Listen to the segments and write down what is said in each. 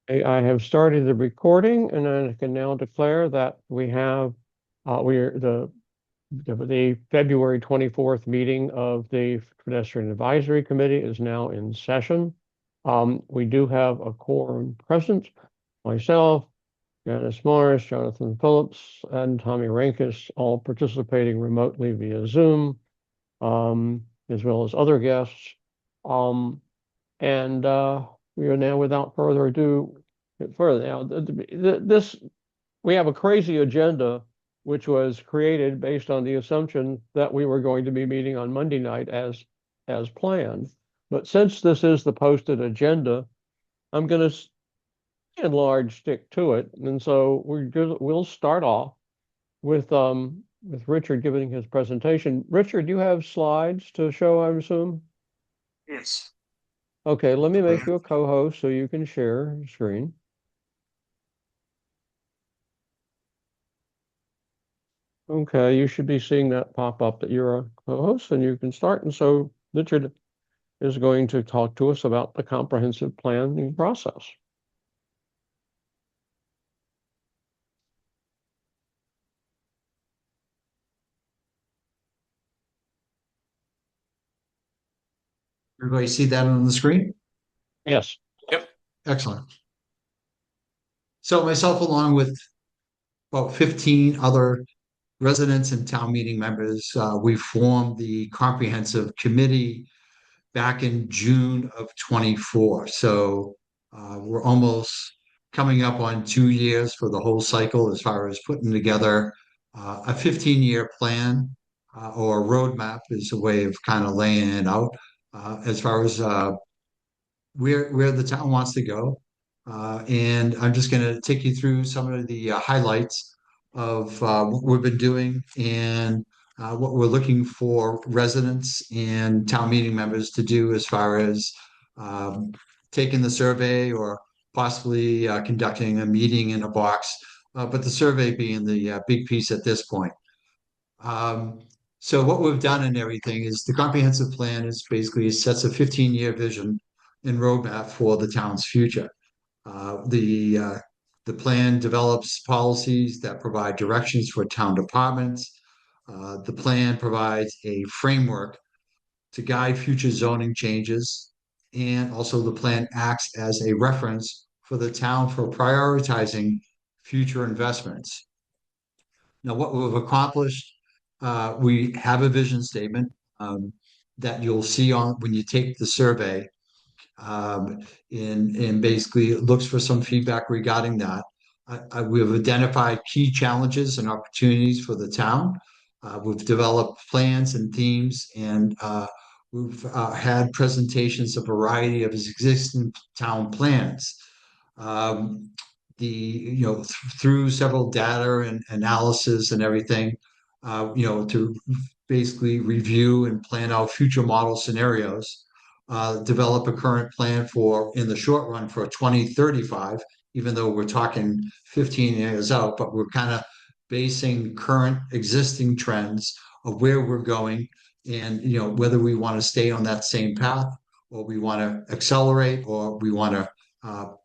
I have started the recording, and I can now declare that we have we're the February 24th meeting of the Pedestrian Advisory Committee is now in session. We do have a quorum present. Myself, Janice Morris, Jonathan Phillips, and Tommy Rankus all participating remotely via Zoom, as well as other guests. Um, and we are now, without further ado, further now, this we have a crazy agenda, which was created based on the assumption that we were going to be meeting on Monday night as planned. But since this is the posted agenda, I'm going to in large stick to it, and so we'll start off with Richard giving his presentation. Richard, you have slides to show, I assume? Yes. Okay, let me make you a co-host so you can share your screen. Okay, you should be seeing that pop up that you're a co-host and you can start. And so Richard is going to talk to us about the comprehensive planning process. Everybody see that on the screen? Yes. Yep. Excellent. So myself, along with about 15 other residents and town meeting members, we formed the comprehensive committee back in June of 24. So we're almost coming up on 2 years for the whole cycle as far as putting together a 15-year plan or a roadmap is a way of kind of laying it out as far as where the town wants to go. And I'm just going to take you through some of the highlights of what we've been doing and what we're looking for residents and town meeting members to do as far as um, taking the survey or possibly conducting a meeting in a box, but the survey being the big piece at this point. Um, so what we've done and everything is the comprehensive plan is basically sets a 15-year vision and roadmap for the town's future. The plan develops policies that provide directions for town departments. The plan provides a framework to guide future zoning changes, and also the plan acts as a reference for the town for prioritizing future investments. Now, what we've accomplished, we have a vision statement that you'll see on when you take the survey, and basically it looks for some feedback regarding that. We've identified key challenges and opportunities for the town. We've developed plans and themes, and we've had presentations of a variety of existing town plans. Um, through several data and analysis and everything, to basically review and plan out future model scenarios, develop a current plan for in the short run for 2035, even though we're talking 15 years out, but we're kind of basing current existing trends of where we're going and whether we want to stay on that same path or we want to accelerate or we want to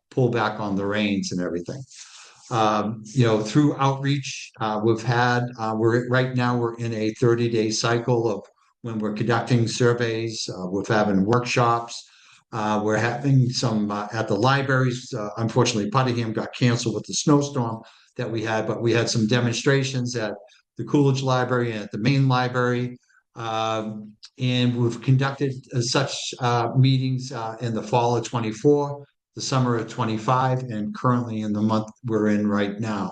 pull back on the reins and everything. Through outreach, we're right now we're in a 30-day cycle of when we're conducting surveys, we're having workshops, we're having some at the libraries. Unfortunately, Puttingham got canceled with the snowstorm that we had, but we had some demonstrations at the Coolidge Library and at the main library. And we've conducted such meetings in the fall of 24, the summer of 25, and currently in the month we're in right now.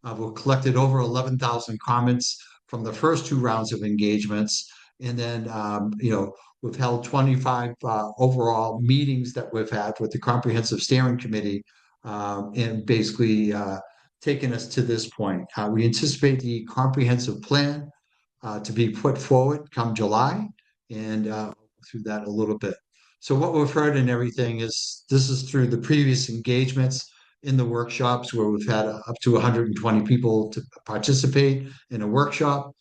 We've collected over 11,000 comments from the first two rounds of engagements. And then, we've held 25 overall meetings that we've had with the Comprehensive Steering Committee, and basically taken us to this point. We anticipate the comprehensive plan to be put forward come July, and through that a little bit. So what we've heard and everything is this is through the previous engagements in the workshops where we've had up to 120 people to participate in a workshop,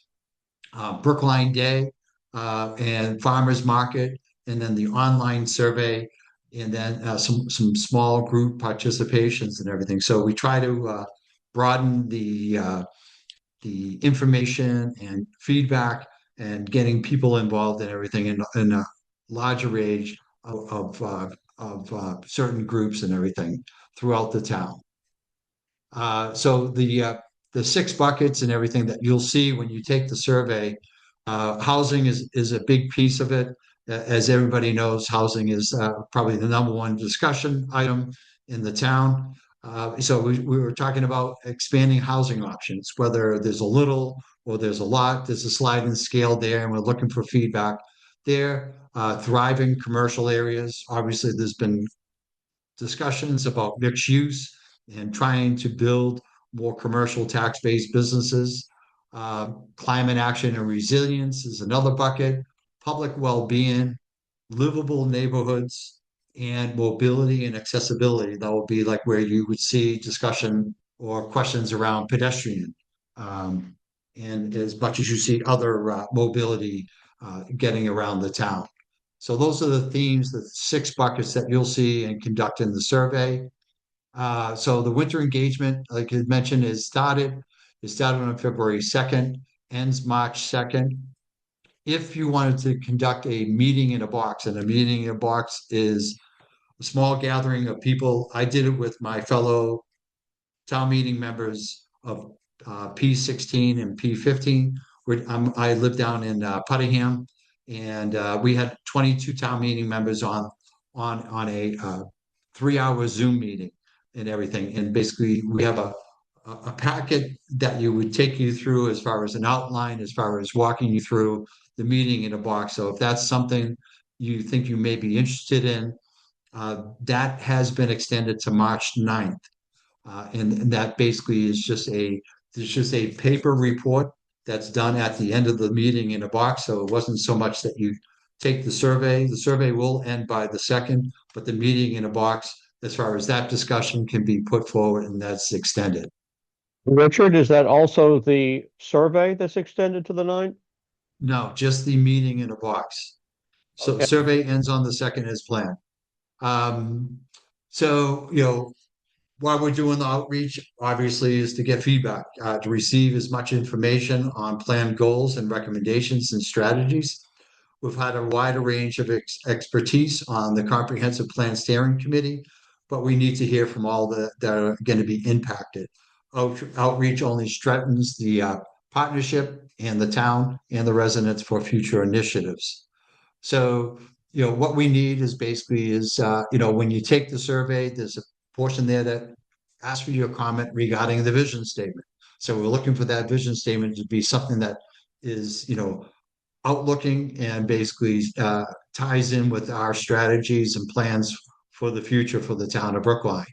Brookline Day, and Farmers Market, and then the online survey and then some small group participations and everything. So we try to broaden the information and feedback and getting people involved in everything in a larger range of certain groups and everything throughout the town. So the six buckets and everything that you'll see when you take the survey, housing is a big piece of it. As everybody knows, housing is probably the number one discussion item in the town. So we were talking about expanding housing options, whether there's a little or there's a lot. There's a sliding scale there, and we're looking for feedback there. Thriving commercial areas. Obviously, there's been discussions about mixed use and trying to build more commercial tax-based businesses. Climate action and resilience is another bucket. Public well-being, livable neighborhoods, and mobility and accessibility. That will be like where you would see discussion or questions around pedestrian. And as much as you see other mobility getting around the town. So those are the themes, the six buckets that you'll see and conduct in the survey. So the winter engagement, like I mentioned, is started. It started on February 2nd, ends March 2nd. If you wanted to conduct a meeting in a box, and a meeting in a box is a small gathering of people, I did it with my fellow town meeting members of P16 and P15. I live down in Puttingham, and we had 22 town meeting members on a 3 hour Zoom meeting and everything. And basically, we have a packet that you would take you through as far as an outline, as far as walking you through the meeting in a box. So if that's something you think you may be interested in, that has been extended to March 9th. And that basically is just a paper report that's done at the end of the meeting in a box. So it wasn't so much that you take the survey. The survey will end by the 2nd, but the meeting in a box, as far as that discussion can be put forward, and that's extended. Richard, is that also the survey that's extended to the 9th? No, just the meeting in a box. So Okay. survey ends on the 2nd as planned. Um, so, while we're doing the outreach, obviously, is to get feedback, to receive as much information on planned goals and recommendations and strategies. We've had a wider range of expertise on the Comprehensive Plan Steering Committee, but we need to hear from all that are going to be impacted. Outreach only strengthens the partnership and the town and the residents for future initiatives. So, what we need is when you take the survey, there's a portion there that asks for your comment regarding the vision statement. So we're looking for that vision statement to be something that is, outlooking and basically ties in with our strategies and plans for the future for the town of Brookline.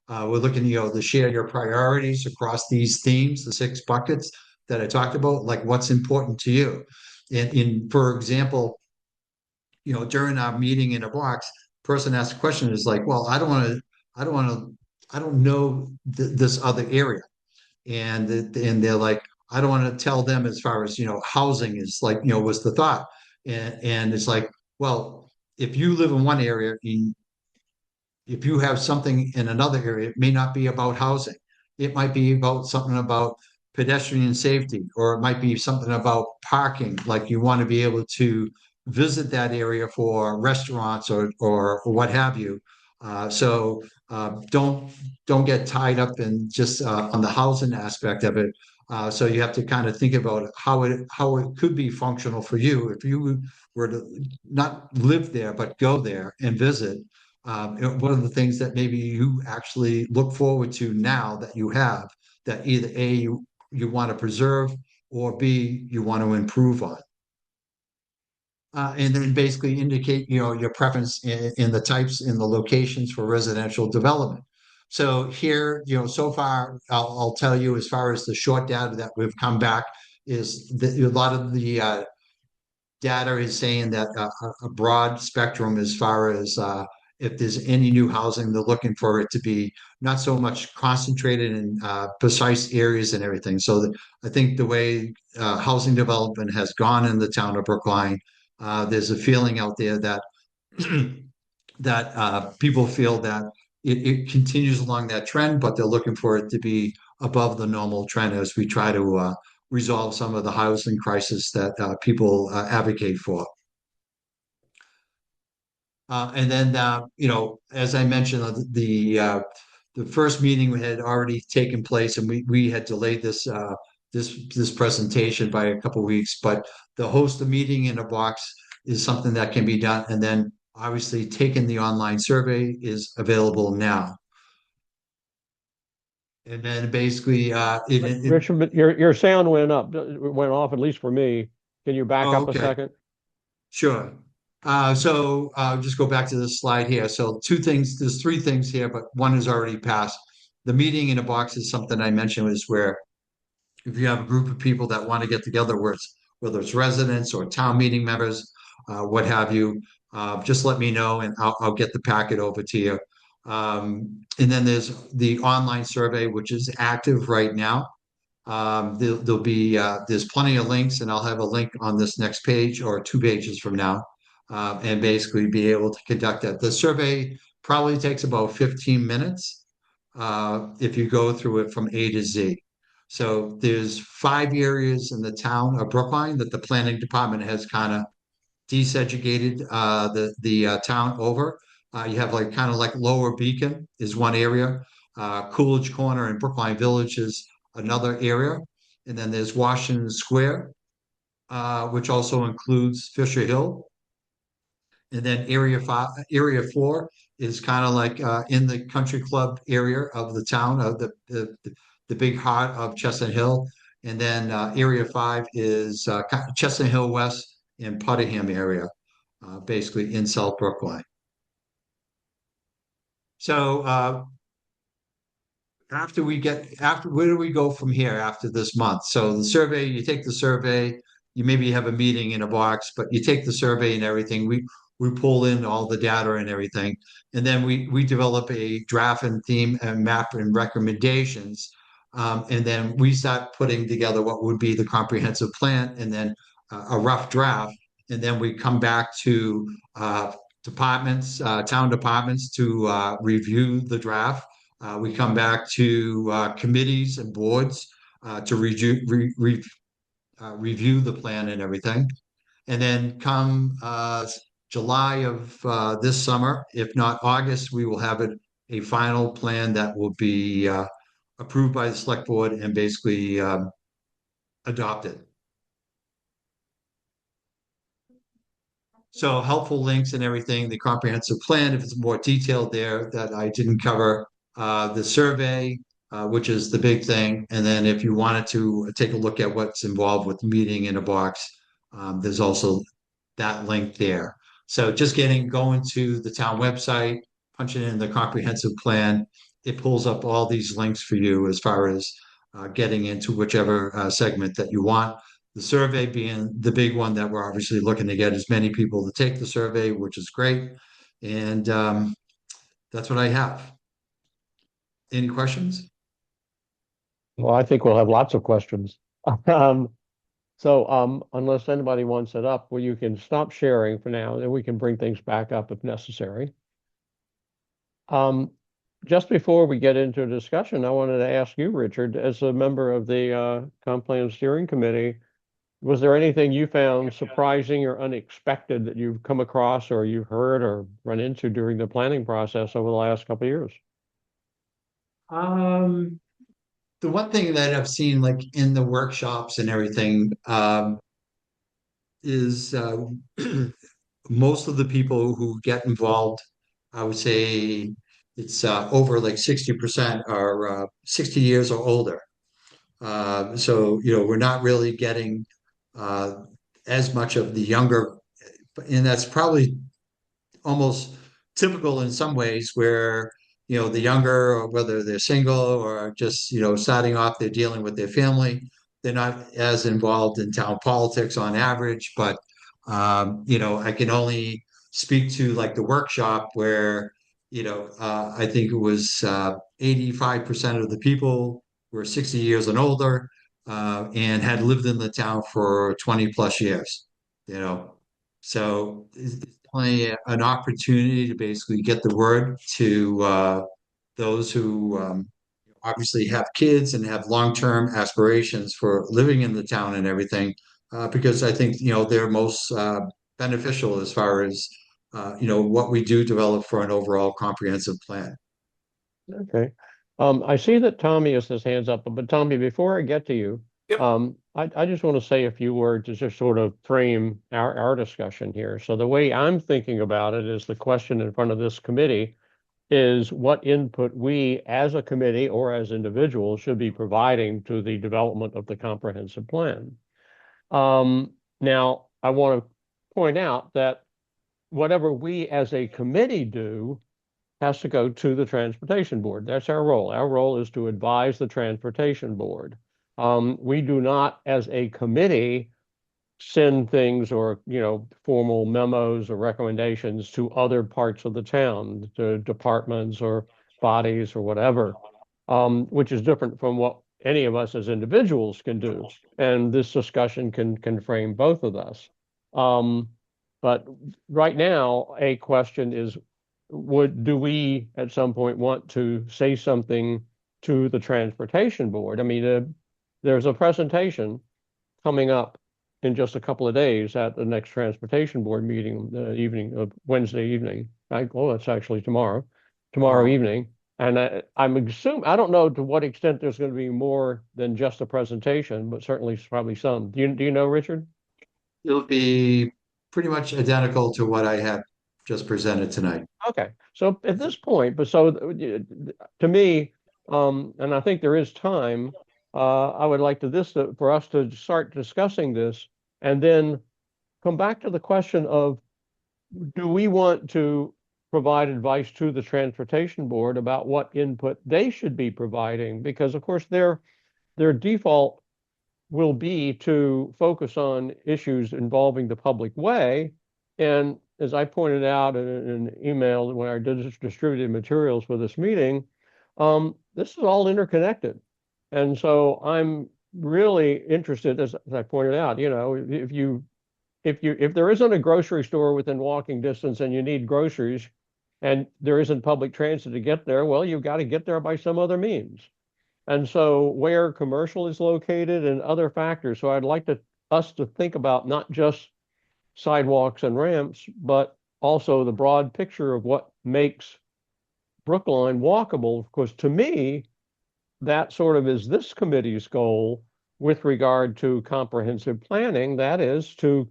We're looking, to share your priorities across these themes, the six buckets that I talked about, like what's important to you. And for example, during our meeting in a box, person asked a question is like, well, I don't want to, I don't know this other area. And they're like, I don't want to tell them as far as, housing is like, was the thought. And it's like, well, if you live in one area, if you have something in another area, it may not be about housing. It might be about something about pedestrian safety, or it might be something about parking, like you want to be able to visit that area for restaurants or what have you. So don't get tied up in just on the housing aspect of it. So you have to kind of think about how it could be functional for you if you were to not live there but go there and visit. One of the things that maybe you actually look forward to now that you have, that either A, you want to preserve, or B, you want to improve on. And then basically indicate, your preference in the types, in the locations for residential development. So here, so far, I'll tell you, as far as the short data that we've come back, is that a lot of the data is saying that a broad spectrum as far as if there's any new housing, they're looking for it to be not so much concentrated in precise areas and everything. So I think the way housing development has gone in the town of Brookline, there's a feeling out there that that people feel that it continues along that trend, but they're looking for it to be above the normal trend as we try to resolve some of the housing crisis that people advocate for. And then, as I mentioned, the first meeting had already taken place, and we had delayed this presentation by a couple of weeks. But the host a meeting in a box is something that can be done, and then obviously taking the online survey is available now. And then basically, Richard, but your sound went up, went off, at least for me. Can you back oh, up a okay. second? Sure. So just go back to this slide here. So two things, there's three things here, but one is already passed. The meeting in a box is something I mentioned is where if you have a group of people that want to get together, whether it's residents or town meeting members, what have you, just let me know and I'll get the packet over to you. And then there's the online survey, which is active right now. There'll be there's plenty of links, and I'll have a link on this next page or 2 pages from now, and basically be able to conduct that. The survey probably takes about 15 minutes if you go through it from A to Z. So there's 5 areas in the town of Brookline that the planning department has kind of desegregated the town over. You have like kind of like Lower Beacon is one area. Coolidge Corner and Brookline Village is another area. And then there's Washington Square, which also includes Fisher Hill. And then area 4 is kind of like in the country club area of the town of the big heart of Chestnut Hill. And then area 5 is Chestnut Hill West and Puttingham area, basically in South Brookline. So after where do we go from here after this month? So the survey, you take the survey, you maybe have a meeting in a box, but you take the survey and everything. We pull in all the data and everything, and then we develop a draft and theme and map and recommendations, and then we start putting together what would be the comprehensive plan, and then a rough draft, and then we come back to town departments to review the draft. We come back to committees and boards to review the plan and everything. And then come July of this summer, if not August, we will have a final plan that will be approved by the select board and basically adopted. So helpful links and everything, the comprehensive plan, if it's more detailed there that I didn't cover, the survey, which is the big thing. And then if you wanted to take a look at what's involved with meeting in a box, there's also that link there. So just going to the town website, punching in the comprehensive plan, it pulls up all these links for you as far as getting into whichever segment that you want. The survey being the big one that we're obviously looking to get as many people to take the survey, which is great. And that's what I have. Any questions? Well, I think we'll have lots of questions. Um, unless anybody wants it up, well, you can stop sharing for now, and we can bring things back up if necessary. Just before we get into a discussion, I wanted to ask you, Richard, as a member of the Comp Plan Steering Committee, was there anything you found surprising or unexpected that you've come across or you've heard or run into during the planning process over the last couple of years? Um, the one thing that I've seen like in the workshops and everything is most of the people who get involved, I would say it's over like 60% are 60 years or older. So, we're not really getting uh, as much of the younger, and that's probably almost typical in some ways where the younger, or whether they're single or just starting off, they're dealing with their family, they're not as involved in town politics on average. But I can only speak to like the workshop where I think it was 85% of the people were 60 years and older, and had lived in the town for 20 plus years. you know so an opportunity to basically get the word to those who obviously have kids and have long-term aspirations for living in the town and everything, because I think, they're most beneficial as far as, what we do develop for an overall comprehensive plan. Okay. I see that Tommy has his hands up, but Tommy, before I get to you, Yep. I just want to say a few words to just sort of frame our discussion here. So the way I'm thinking about it is the question in front of this committee is what input we as a committee or as individuals should be providing to the development of the comprehensive plan. Now, I want to point out that whatever we as a committee do has to go to the transportation board. That's our role. Our role is to advise the transportation board. We do not, as a committee, send things or, formal memos or recommendations to other parts of the town, to departments or bodies or whatever, which is different from what any of us as individuals can do. And this discussion can frame both of us. But right now, a question is, do we at some point want to say something to the transportation board? I mean, there's a presentation coming up in just a couple of days at the next transportation board meeting, the evening of Wednesday evening. Oh, that's actually tomorrow Wow. evening. And I'm assuming, I don't know to what extent there's going to be more than just a presentation, but certainly probably some. Do you know, Richard? It'll be pretty much identical to what I have just presented tonight. Okay. So at this point, but so to me, and I think there is time, I would like for us to start discussing this and then come back to the question of, do we want to provide advice to the transportation board about what input they should be providing? Because of course their default will be to focus on issues involving the public way. And as I pointed out in an email when I distributed materials for this meeting, this is all interconnected. And so I'm really interested, as I pointed out, if there isn't a grocery store within walking distance and you need groceries and there isn't public transit to get there, well, you've got to get there by some other means. And so where commercial is located and other factors. So I'd like us to think about not just sidewalks and ramps, but also the broad picture of what makes Brookline walkable. Of course, to me, that sort of is this committee's goal with regard to comprehensive planning. That is to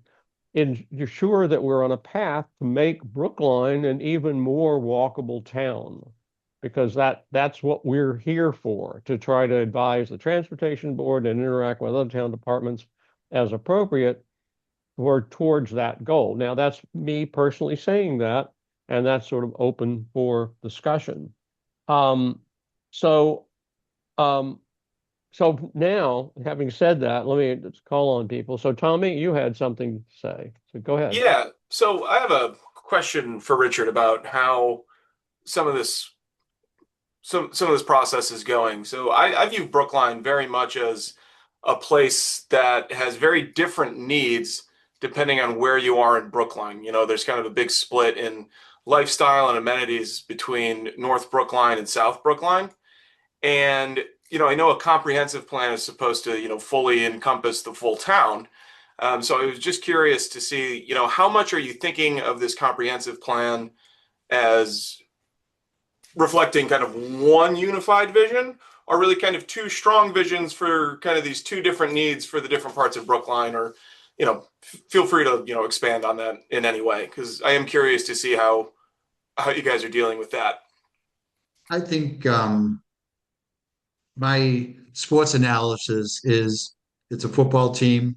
ensure that we're on a path to make Brookline an even more walkable town, because that's what we're here for, to try to advise the transportation board and interact with other town departments as appropriate towards that goal. Now, that's me personally saying that, and that's sort of open for discussion. Um, so, um, so now, having said that, let me just call on people. So, Tommy, you had something to say, so go ahead. Yeah. So I have a question for Richard about how some of this some of this process is going. So I view Brookline very much as a place that has very different needs depending on where you are in Brookline. There's kind of a big split in lifestyle and amenities between North Brookline and South Brookline. And, I know a comprehensive plan is supposed to, fully encompass the full town. So I was just curious to see, how much are you thinking of this comprehensive plan as reflecting kind of one unified vision, or really kind of two strong visions for kind of these two different needs for the different parts of Brookline? Or, feel free to, expand on that in any way, because I am curious to see how you guys are dealing with that. I think my sports analysis is it's a football team.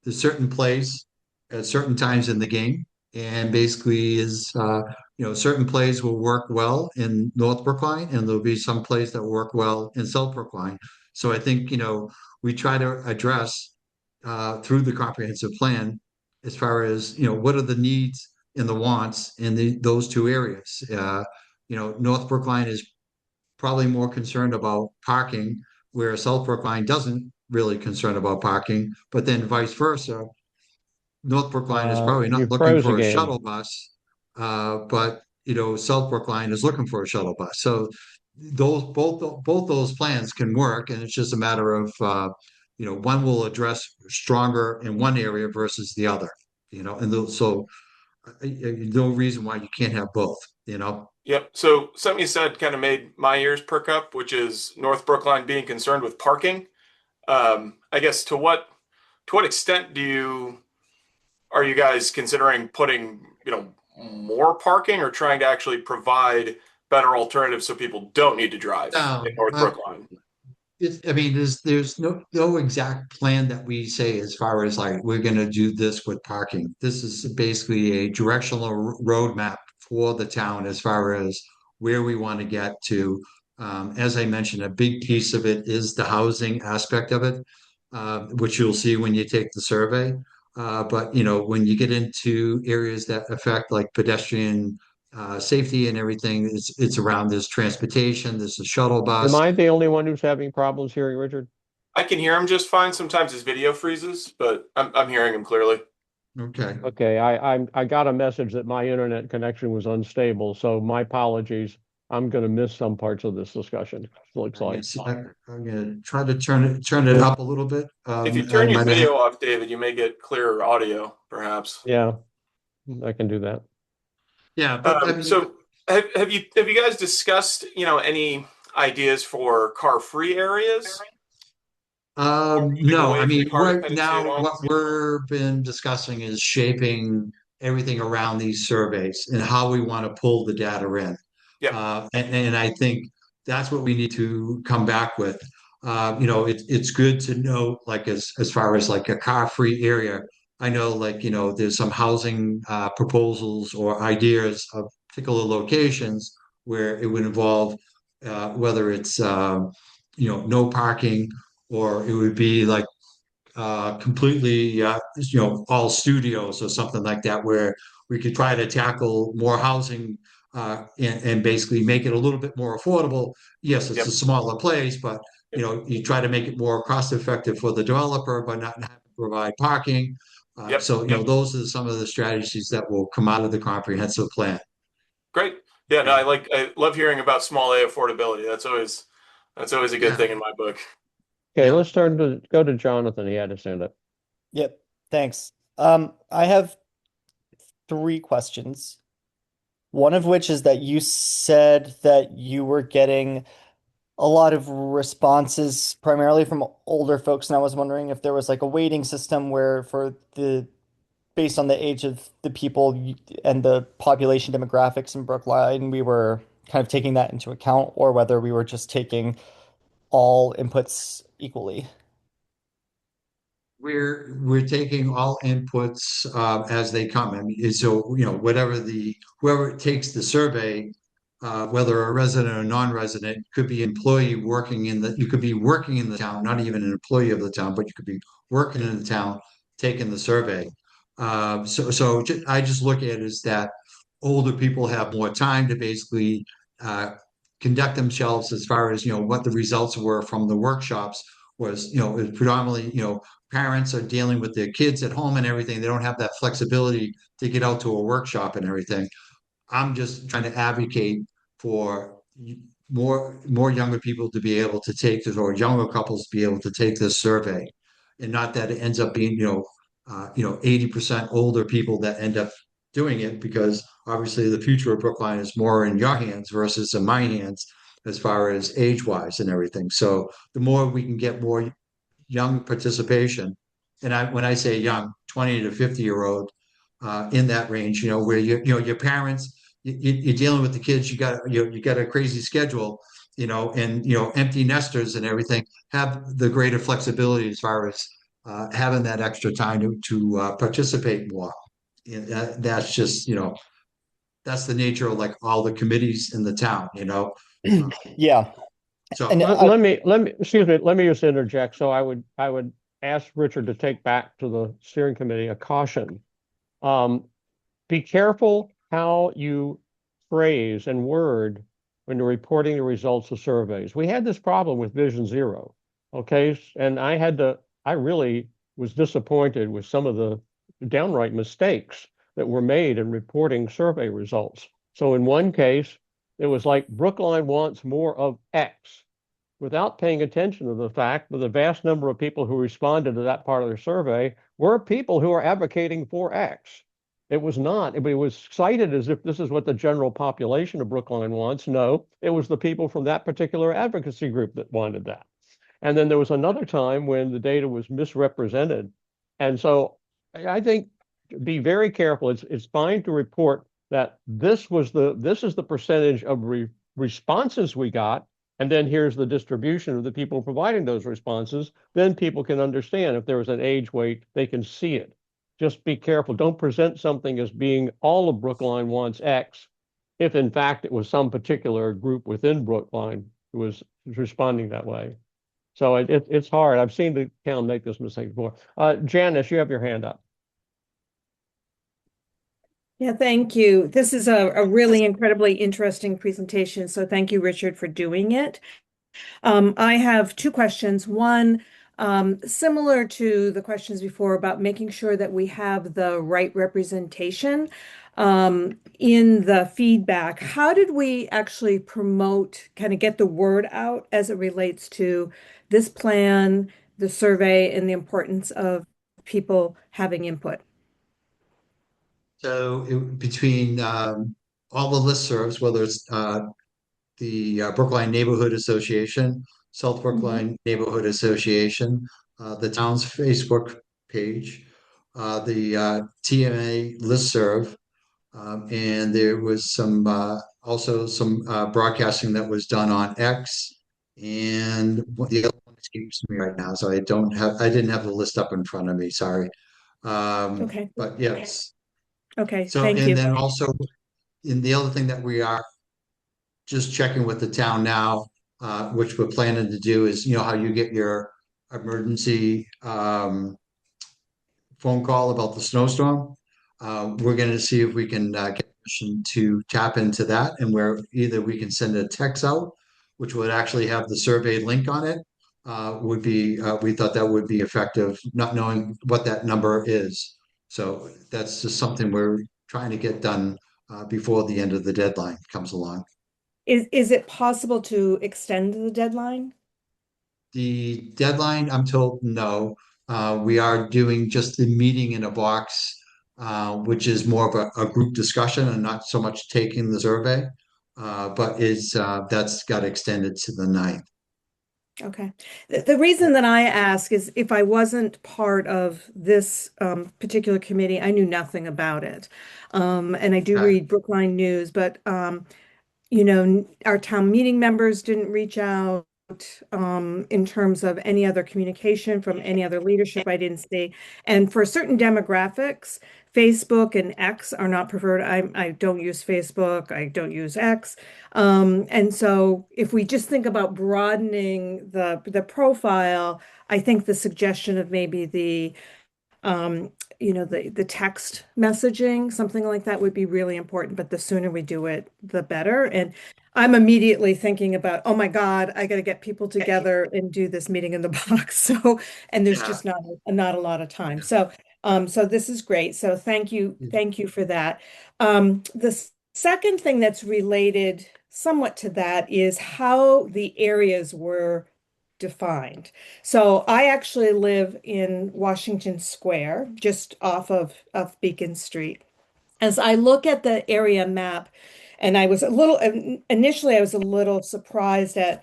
There's certain plays at certain times in the game, and basically is certain plays will work well in North Brookline, and there'll be some plays that work well in South Brookline. So I think we try to address through the comprehensive plan as far as what are the needs and the wants in those two areas. North Brookline is probably more concerned about parking, where South Brookline doesn't really concern about parking, but then vice versa. North Brookline is probably You not looking froze for a again. shuttle bus. but South Brookline is looking for a shuttle bus. So both those plans can work, and it's just a matter of one will address stronger in one area versus the other. So no reason why you can't have both. Yep. So something you said kind of made my ears perk up, which is North Brookline being concerned with parking. I guess to what extent are you guys considering putting, more parking or trying to actually provide better alternatives so people don't need to drive in Um, North uh, Brookline? I mean, there's no exact plan that we say as far as like we're going to do this with parking. This is basically a directional roadmap for the town as far as where we want to get to. As I mentioned, a big piece of it is the housing aspect of it, which you'll see when you take the survey. But when you get into areas that affect like pedestrian safety and everything, it's around this transportation. There's a shuttle Am bus. I the only one who's having problems hearing Richard? I can hear him just fine. Sometimes his video freezes, but I'm hearing him clearly. Okay. Okay, I got a message that my internet connection was unstable, so my apologies. I'm going to miss some parts of this discussion. Looks I'm like. gonna try to turn it up a little bit. If you I turn your might have, video off, David, you may get clearer audio, perhaps. Yeah, I can do that. yeah, but I mean, So have you guys discussed, any ideas for car-free areas or moving no, I away from mean, the car right dependency at now, all? what we're been discussing is shaping everything around these surveys and how we want to pull the data in. Yep. And I think that's what we need to come back with. It's good to know, like as far as like a car-free area. I know, like there's some housing proposals or ideas of particular locations where it would involve whether it's no parking or it would be like completely, all studios or something like that, where we could try to tackle more housing and basically make it a little bit more affordable. Yes, it's a Yep. smaller place, but Yep. you try to make it more cost effective for the developer, but not have to provide parking. Yep. So, those are some of the strategies that will come out of the comprehensive plan. Great. Yeah, no, I love hearing about small A affordability. That's always a good Yeah, thing in my book. Okay, yeah. let's go to Jonathan. He had his hand up. Yep, thanks. I have three questions. One of which is that you said that you were getting a lot of responses primarily from older folks, and I was wondering if there was like a weighting system where based on the age of the people and the population demographics in Brookline, we were kind of taking that into account, or whether we were just taking all inputs equally. We're taking all inputs as they come. I mean, so whoever takes the survey, whether a resident or non-resident, could be employee working in the you could be working in the town, not even an employee of the town, but you could be working in the town taking the survey. I just look at it as that older people have more time to basically uh, conduct themselves as far as what the results were from the workshops was it was predominantly parents are dealing with their kids at home and everything. They don't have that flexibility to get out to a workshop and everything. I'm just trying to advocate for more younger people to be able to take this, or younger couples to be able to take this survey, and not that it ends up being 80% older people that end up doing it, because obviously the future of Brookline is more in your hands versus in my hands as far as age wise and everything. So the more we can get more young participation. And when I say young, 20 to 50-year-old in that range, where your parents, you're dealing with the kids, you got a crazy schedule, and empty nesters and everything have the greater flexibility as far as having that extra time to participate more. And that's just that's the nature of like all the committees in the town. Yeah, So and Excuse me, let me just interject. So I would ask Richard to take back to the steering committee a caution. Be careful how you phrase and word when you're reporting the results of surveys. We had this problem with Vision Zero, okay? And I really was disappointed with some of the downright mistakes that were made in reporting survey results. So in one case, it was like Brookline wants more of X, without paying attention to the fact that the vast number of people who responded to that part of their survey were people who are advocating for X. It was not, it was cited as if this is what the general population of Brookline wants. No, it was the people from that particular advocacy group that wanted that. And then there was another time when the data was misrepresented. And so I think be very careful. It's fine to report that this is the percentage of responses we got, and then here's the distribution of the people providing those responses. Then people can understand if there was an age weight, they can see it. Just be careful. Don't present something as being all of Brookline wants X, if in fact it was some particular group within Brookline who was responding that way. So it's hard. I've seen the town make this mistake before. Janice, you have your hand up. Yeah, thank you. This is a really incredibly interesting presentation. So thank you, Richard, for doing it. I have two questions. One, similar to the questions before about making sure that we have the right representation in the feedback. How did we actually promote, kind of get the word out as it relates to this plan, the survey, and the importance of people having input? So between all the listservs, whether it's the Brookline Neighborhood Association, South Brookline Neighborhood Association, the town's Facebook page, the TMA listserv, and there was some also some broadcasting that was done on X, and the other one escapes me right now, so I didn't have the list up in front of me. Sorry. Okay. But yes. Okay, So, thank and you. then also, in the other thing that we are just checking with the town now, which we're planning to do is, how you get your emergency phone call about the snowstorm. We're going to see if we can get permission to tap into that, and where either we can send a text out, which would actually have the survey link on it. We thought that would be effective, not knowing what that number is. So that's just something we're trying to get done before the end of the deadline comes along. Is it possible to extend the deadline? The deadline, I'm told, no. We are doing just the meeting in a box, which is more of a group discussion and not so much taking the survey. But that's got extended to the 9th. Okay. The reason that I ask is if I wasn't part of this particular committee, I knew nothing about it. And I do Okay. read Brookline News, but our town meeting members didn't reach out in terms of any other communication from any other leadership I didn't see. And for certain demographics, Facebook and X are not preferred. I don't use Facebook. I don't use X. And so if we just think about broadening the profile, I think the suggestion of maybe the text messaging, something like that would be really important, but the sooner we do it, the better. And I'm immediately thinking about, oh my God, I got to get people together and do this meeting in the box. So, and there's just not a lot of time. So, so this is great. So thank you for that. The second thing that's related somewhat to that is how the areas were defined. So I actually live in Washington Square, just off of Beacon Street. As I look at the area map, and initially I was a little surprised at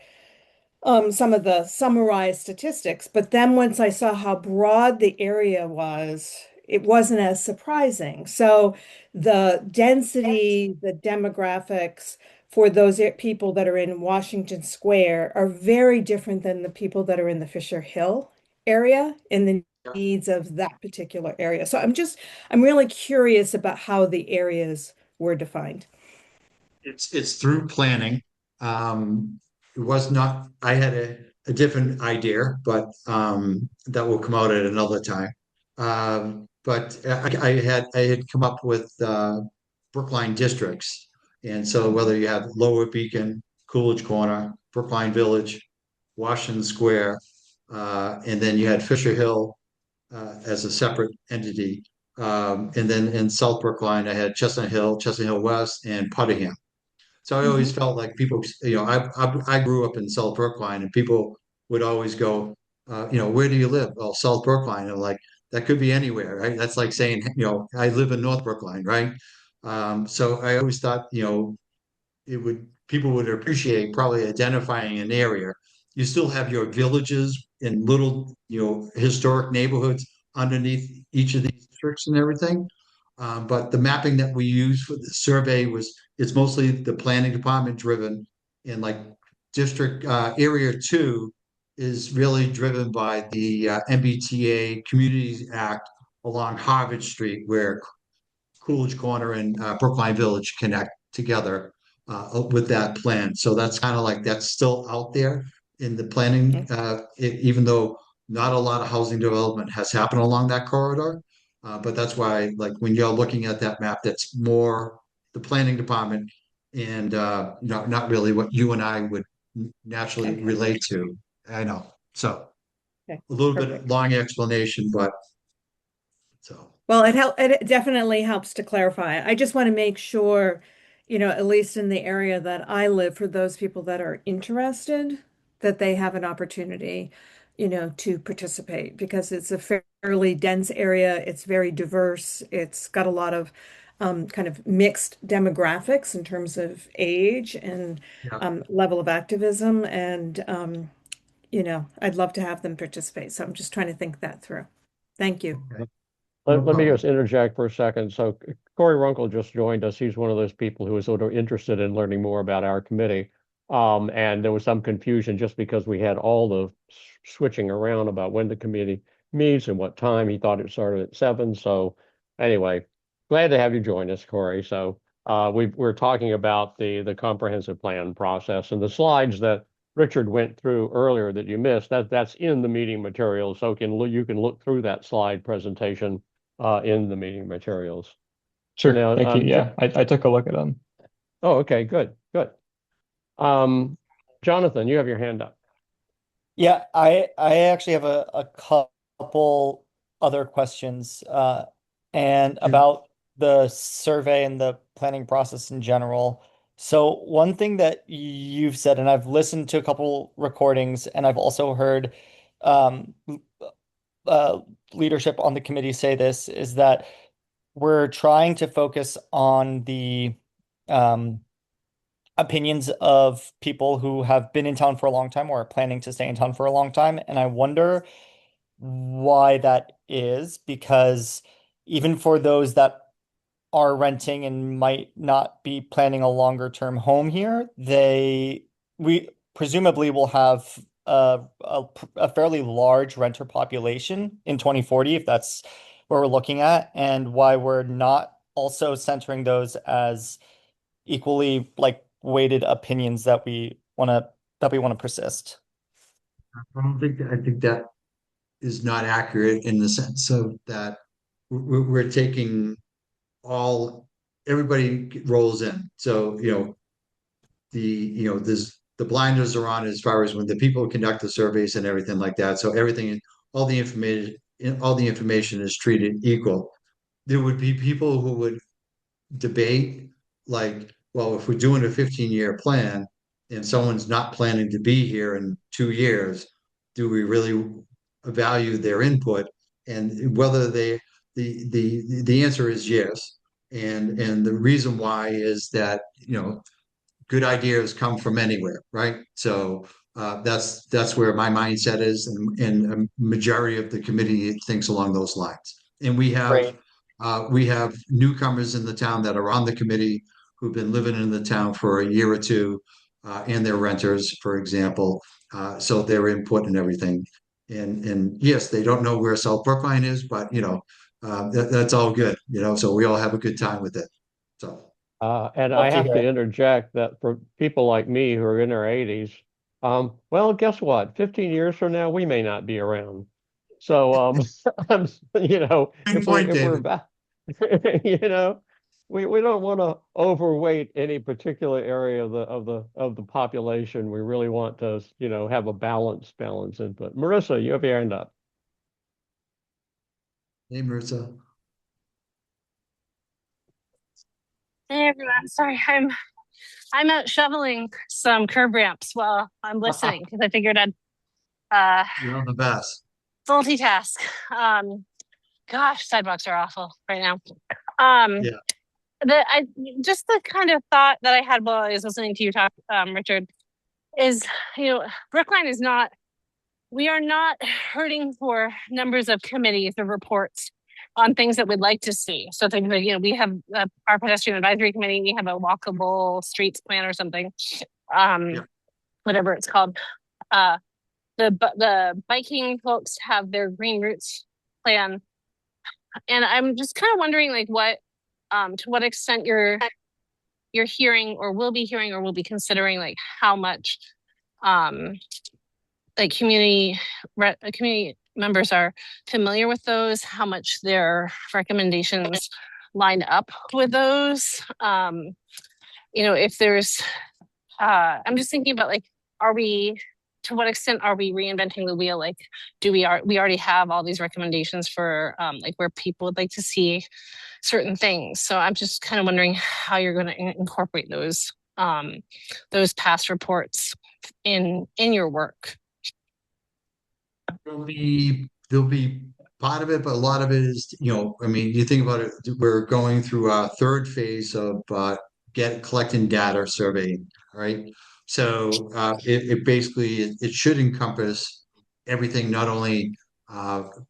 some of the summarized statistics, but then once I saw how broad the area was, it wasn't as surprising. So the density, the demographics for those people that are in Washington Square are very different than the people that are in the Fisher Hill area and the needs of that particular area. So I'm really curious about how the areas were defined. It's through planning. It was not, I had a different idea, but that will come out at another time. But I had come up with Brookline districts. And so whether you have Lower Beacon, Coolidge Corner, Brookline Village, Washington Square, and then you had Fisher Hill as a separate entity. And then in South Brookline, I had Chestnut Hill West, and Puttingham. So I always Mhm. felt like people, I grew up in South Brookline, and people would always go, where do you live? Oh, South Brookline. And like, that could be anywhere, right? That's like saying, I live in North Brookline, right? So I always thought, people would appreciate probably identifying an area. You still have your villages and little, historic neighborhoods underneath each of these districts and everything. But the mapping that we use for the survey it's mostly the planning department driven, and like district area 2 is really driven by the MBTA Communities Act along Harvard Street, where Coolidge Corner and Brookline Village connect together with that plan. So that's kind of like that's still out there in the planning, even though not a lot of housing development has happened along that corridor. But that's why, like, when you're looking at that map, that's more the planning department, and not really what you and I would naturally Okay. relate to. I know. So Okay. a little bit Perfect. long explanation, but so. Well, it definitely helps to clarify. I just want to make sure, at least in the area that I live, for those people that are interested, that they have an opportunity, to participate because it's a fairly dense area. It's very diverse. It's got a lot of kind of mixed demographics in terms of age and Yeah. level of activism. And, I'd love to have them participate. So I'm just trying to think that through. Thank you. Okay. No Let me problem. just interject for a second. So Corey Runkle just joined us. He's one of those people who is sort of interested in learning more about our committee. And there was some confusion just because we had all the switching around about when the committee meets and what time. He thought it started at 7. So anyway, glad to have you join us, Corey. So we're talking about the comprehensive plan process, and the slides that Richard went through earlier that you missed, that's in the meeting materials. So you can look through that slide presentation in the meeting materials. So Sure. now, Thank you. Yeah, I took a look at them. oh, okay, good, good. Jonathan, you have your hand up. Yeah, I actually have a couple other questions and Sure. about the survey and the planning process in general. So one thing that you've said, and I've listened to a couple recordings, and I've also heard um, uh, leadership on the committee say this, is that we're trying to focus on the um, opinions of people who have been in town for a long time or are planning to stay in town for a long time. And I wonder why that is, because even for those that are renting and might not be planning a longer term home here, we presumably will have a fairly large renter population in 2040, if that's what we're looking at, and why we're not also centering those as equally like weighted opinions that we want to persist. I think that is not accurate in the sense of that we're taking all everybody rolls in. So, there's the blinders are on as far as when the people conduct the surveys and everything like that. So everything, all the information, all the information is treated equal. There would be people who would debate, like, well, if we're doing a 15-year plan and someone's not planning to be here in 2 years, do we really value their input? And whether the answer is yes. And the reason why is that, good ideas come from anywhere, right? So that's where my mindset is, and a majority of the committee thinks along those lines. And Great. we have newcomers in the town that are on the committee who've been living in the town for a year or two, and they're renters, for example. So their input and everything. And yes, they don't know where South Brookline is, but that's all good, so we all have a good time with it. So. And I Love to have hear to it. interject that for people like me who are in their 80s, well, guess what? 15 years from now, we may not be around. So, I'm, Good point, if we're David. back, you know, we don't want to overweight any particular area of the population. We really want to, have a balance input. Marissa, you have your hand up. Hey, Marissa. Hey everyone, sorry, I'm out shoveling some curb ramps while I'm listening because I figured I'd You're the best. multitask. Gosh, sidewalks are awful right now. Um, Yeah. I just the kind of thought that I had while I was listening to you talk, Richard, is Brookline is not. We are not hurting for numbers of committees or reports on things that we'd like to see. So things like, we have our pedestrian advisory committee, we have a walkable streets plan or something, Yeah. whatever it's called. Uh, the biking folks have their green routes plan. And I'm just kind of wondering like to what extent you're hearing or will be hearing or will be considering like how much like community members are familiar with those, how much their recommendations line up with those. If there's I'm just thinking about like, to what extent are we reinventing the wheel? Like, we already have all these recommendations for like where people would like to see certain things. So I'm just kind of wondering how you're going to incorporate those past reports in your work. There'll be part of it, but a lot of it is, I mean, you think about it, we're going through our third phase of collecting data surveying, right? So it basically it should encompass everything, not only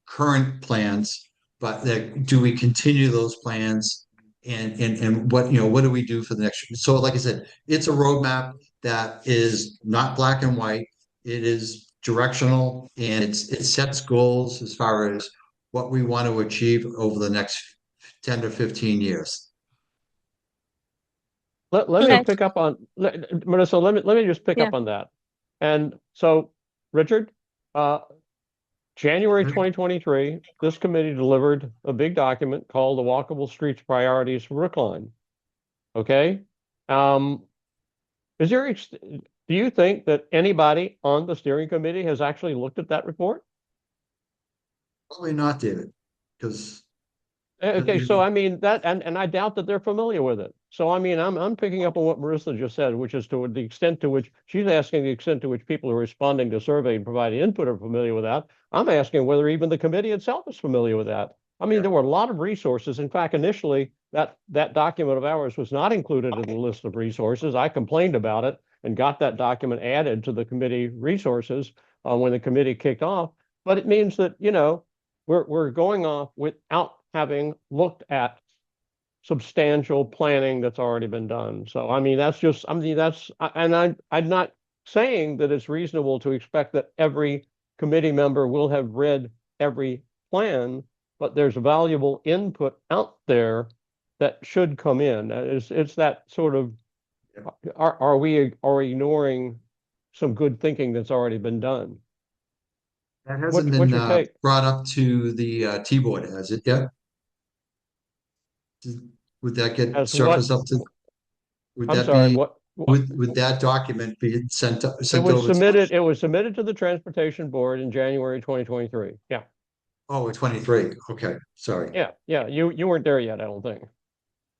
current plans, but do we continue those plans and what do we do for the next? So like I said, it's a roadmap that is not black and white. It is directional and it sets goals as far as what we want to achieve over the next 10 to 15 years. Let me pick up on Melissa. Let me just pick up on that. And so, Richard, January 2023, this committee delivered a big document called the Walkable Streets Priorities for Brookline. Okay. Do you think that anybody on the steering committee has actually looked at that report? Probably not, David, because okay, so I mean that, and I doubt that they're familiar with it. So I mean, I'm picking up on what Marissa just said, which is to the extent to which she's asking the extent to which people are responding to survey and providing input are familiar with that. I'm asking whether even the committee itself is familiar with that. I mean, there were a lot of resources. In fact, initially that document of ours was not included in the list of resources. I complained about it and got that document added to the committee resources when the committee kicked off. But it means that, we're going off without having looked at substantial planning that's already been done. So, I mean, I'm not saying that it's reasonable to expect that every committee member will have read every plan, but there's valuable input out there that should come in. It's that sort of, are we ignoring some good thinking that's already been done? that hasn't been brought up to the T-board, has it yet? Would that get surfaced up to? I'm sorry, what? Would that document be sent over? It was submitted to the Transportation Board in January 2023. Yeah. Oh, 23. Okay, sorry. Yeah. You weren't there yet, I don't think.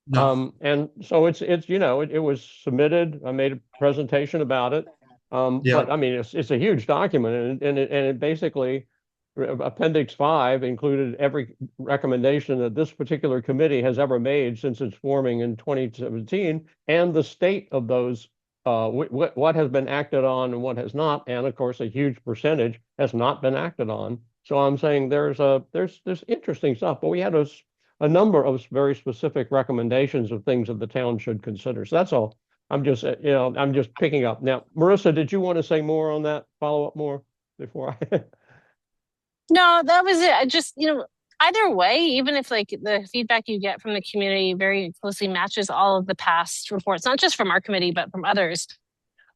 No. And so it's it was submitted. I made a presentation about it. But I mean, it's a huge document, and it basically, Appendix 5 included every recommendation that this particular committee has ever made since its forming in 2017, and the state of those, what has been acted on and what has not, and of course, a huge percentage has not been acted on. So I'm saying there's interesting stuff, but we had a number of very specific recommendations of things that the town should consider. So that's all. I'm just picking up. Now, Marissa, did you want to say more on that, follow up more before I? No, that was it. I just, either way, even if like the feedback you get from the community very closely matches all of the past reports, not just from our committee, but from others,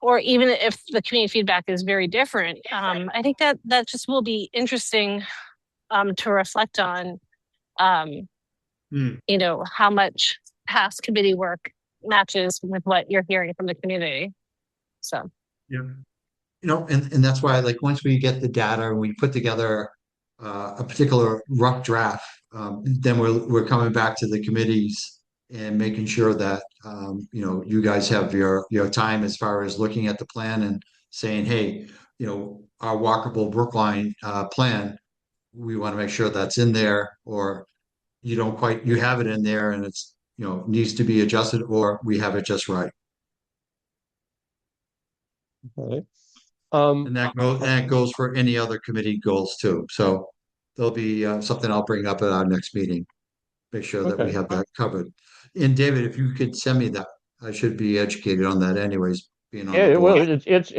or even if the community feedback is very different, I think that just will be interesting to reflect on, how much past committee work matches with what you're hearing from the community. So yeah, and that's why, like, once we get the data and we put together a particular rough draft, then we're coming back to the committees and making sure that, you guys have your time as far as looking at the plan and saying, hey, our walkable Brookline plan, we want to make sure that's in there, or you have it in there and it's, needs to be adjusted, or we have it just right. Okay. And that goes for any other committee goals too. So there'll be something I'll bring up at our next meeting. Make sure that we Okay. have that covered. And David, if you could send me that, I should be educated on that anyways, being on the Yeah, well, board. it's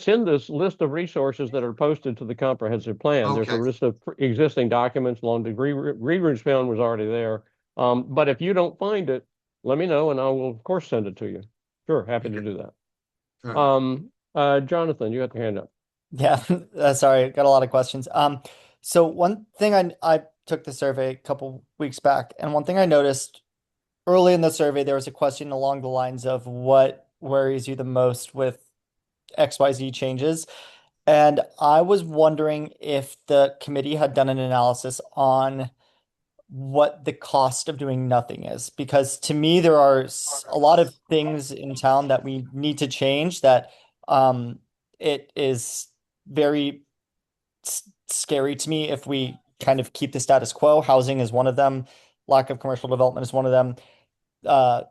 in this list of resources that are posted to the comprehensive plan. There's a Okay, list of existing documents. Long degree readers found was already there. But if you don't find it, let me know and I will of course send it to you. Sure, happy to okay, do that. all right. Jonathan, you have your hand up. Yeah, sorry, got a lot of questions. So one thing I took the survey a couple weeks back, and one thing I noticed early in the survey, there was a question along the lines of what worries you the most with XYZ changes. And I was wondering if the committee had done an analysis on what the cost of doing nothing is. Because to me, there are a lot of things in town that we need to change that it is very scary to me if we kind of keep the status quo. Housing is one of them. Lack of commercial development is one of them. Uh,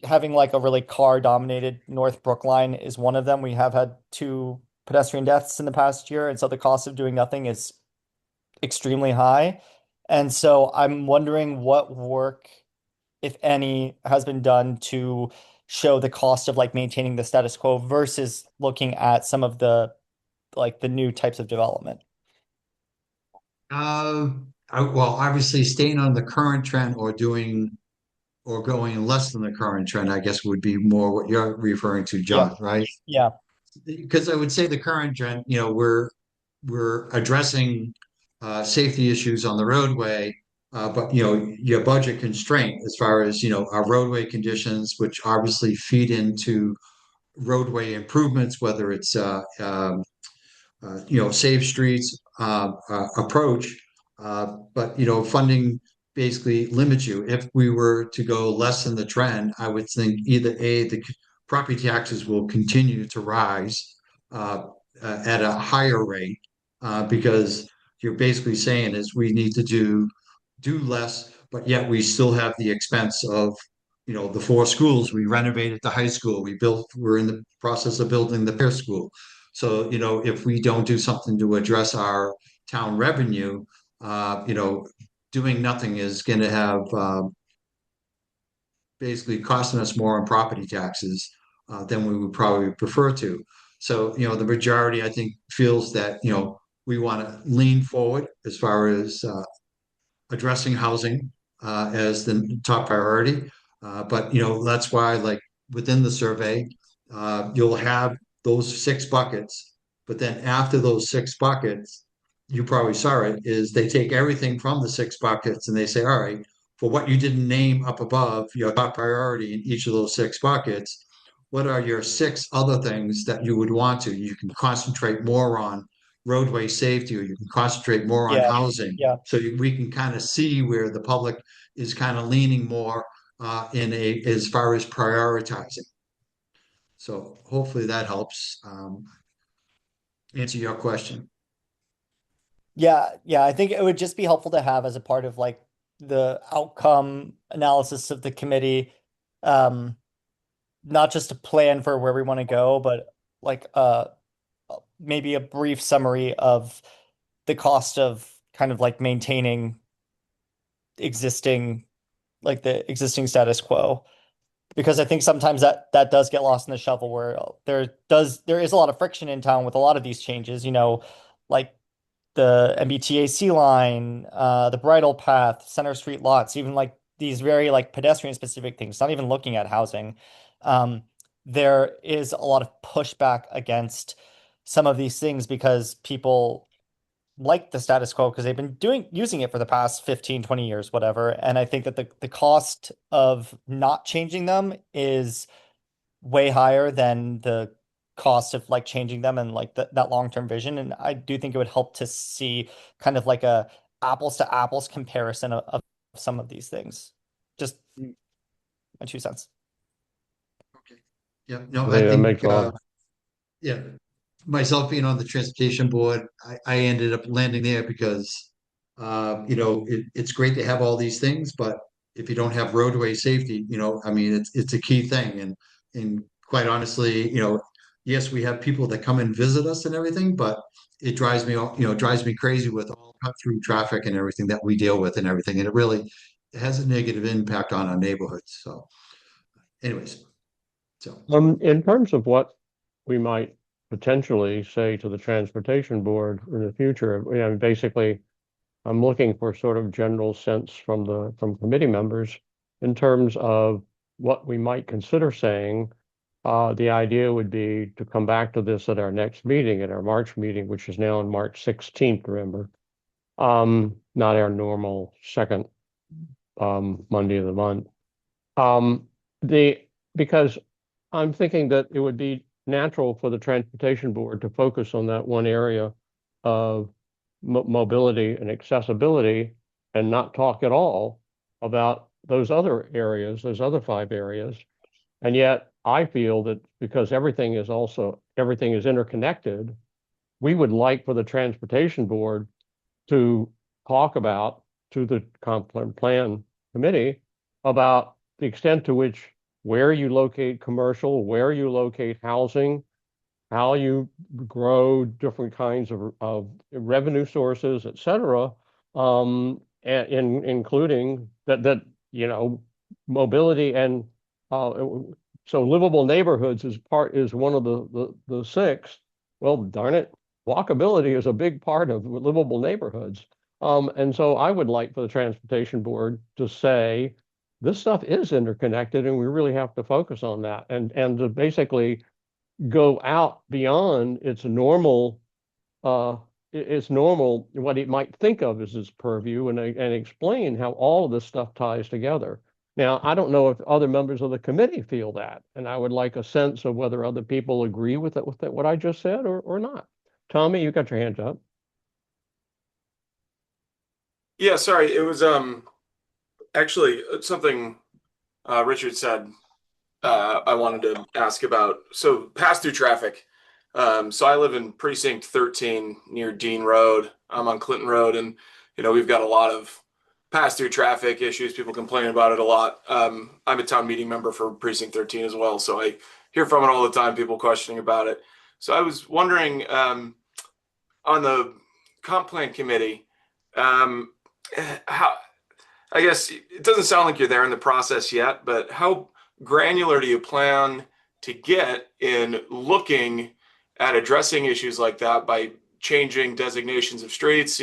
Having like a really car dominated North Brookline is one of them. We have had two pedestrian deaths in the past year, and so the cost of doing nothing is extremely high. And so I'm wondering what work, if any, has been done to show the cost of like maintaining the status quo versus looking at some of the like the new types of development. Uh, well, obviously staying on the current trend or going less than the current trend, I guess would be more what you're referring to, Yep. John, right? Yeah. Because I would say the current trend, we're addressing safety issues on the roadway, but your budget constraint as far as our roadway conditions, which obviously feed into roadway improvements, whether it's Save Streets approach. But funding basically limits you. If we were to go less than the trend, I would think either the property taxes will continue to rise uh, at a higher rate because you're basically saying is we need to do less, but yet we still have the expense of the four schools. We renovated the high school. We're in the process of building the fair school. So, if we don't do something to address our town revenue, doing nothing is going to have basically costing us more in property taxes than we would probably prefer to. So, the majority, I think, feels that, we want to lean forward as far as addressing housing as the top priority. But that's why, like within the survey, you'll have those six buckets. But then after those six buckets, you probably saw it, is they take everything from the six buckets and they say, all right, for what you didn't name up above, your top priority in each of those six buckets, what are your six other things that you would want to? You can concentrate more on roadway safety, or you can concentrate more on Yeah. housing. Yeah. So we can kind of see where the public is kind of leaning more as far as prioritizing. So hopefully that helps answer your question. Yeah, yeah, I think it would just be helpful to have as a part of like the outcome analysis of the committee, um, not just a plan for where we want to go, but like maybe a brief summary of the cost of kind of like maintaining existing like the existing status quo. Because I think sometimes that does get lost in the shuffle where there is a lot of friction in town with a lot of these changes, like the MBTAC line, the bridle path, Center Street lots, even like these very like pedestrian specific things, not even looking at housing. There is a lot of pushback against some of these things because people like the status quo because they've been using it for the past 15, 20 years, whatever. And I think that the cost of not changing them is way higher than the cost of like changing them and like that long-term vision. And I do think it would help to see kind of like a apples to apples comparison of some of these things. Just my 2 cents. Okay. Yeah, no, I I think that think, makes a lot. yeah, myself being on the transportation board, I ended up landing there because, it's great to have all these things, but if you don't have roadway safety, I mean, it's a key thing. And quite honestly, yes, we have people that come and visit us and everything, but it drives me, it drives me crazy with all cut through traffic and everything that we deal with and everything. And it really has a negative impact on our neighborhoods. So anyways, so. In terms of what we might potentially say to the transportation board in the future, basically, I'm looking for sort of general sense from committee members in terms of what we might consider saying. The idea would be to come back to this at our next meeting, at our March meeting, which is now on March 16th, remember? Not our normal second Monday of the month. Because I'm thinking that it would be natural for the transportation board to focus on that one area of mobility and accessibility and not talk at all about those other areas, those other 5 areas. And yet I feel that because everything is interconnected, we would like for the transportation board to talk about to the comp plan committee about the extent to which where you locate commercial, where you locate housing, how you grow different kinds of revenue sources, et cetera, including that mobility and so livable neighborhoods is one of the 6. Well, darn it, walkability is a big part of livable neighborhoods. And so I would like for the transportation board to say this stuff is interconnected and we really have to focus on that and to basically go out beyond its normal what it might think of as its purview and explain how all of this stuff ties together. Now, I don't know if other members of the committee feel that, and I would like a sense of whether other people agree with what I just said or not. Tommy, you got your hands up. Yeah, sorry. It was actually something Richard said I wanted to ask about. So pass through traffic. So I live in precinct 13 near Dean Road. I'm on Clinton Road, and we've got a lot of pass through traffic issues. People complaining about it a lot. I'm a town meeting member for precinct 13 as well, so I hear from it all the time. People questioning about it. So I was wondering on the comp plan committee, how I guess it doesn't sound like you're there in the process yet, but how granular do you plan to get in looking at addressing issues like that by changing designations of streets,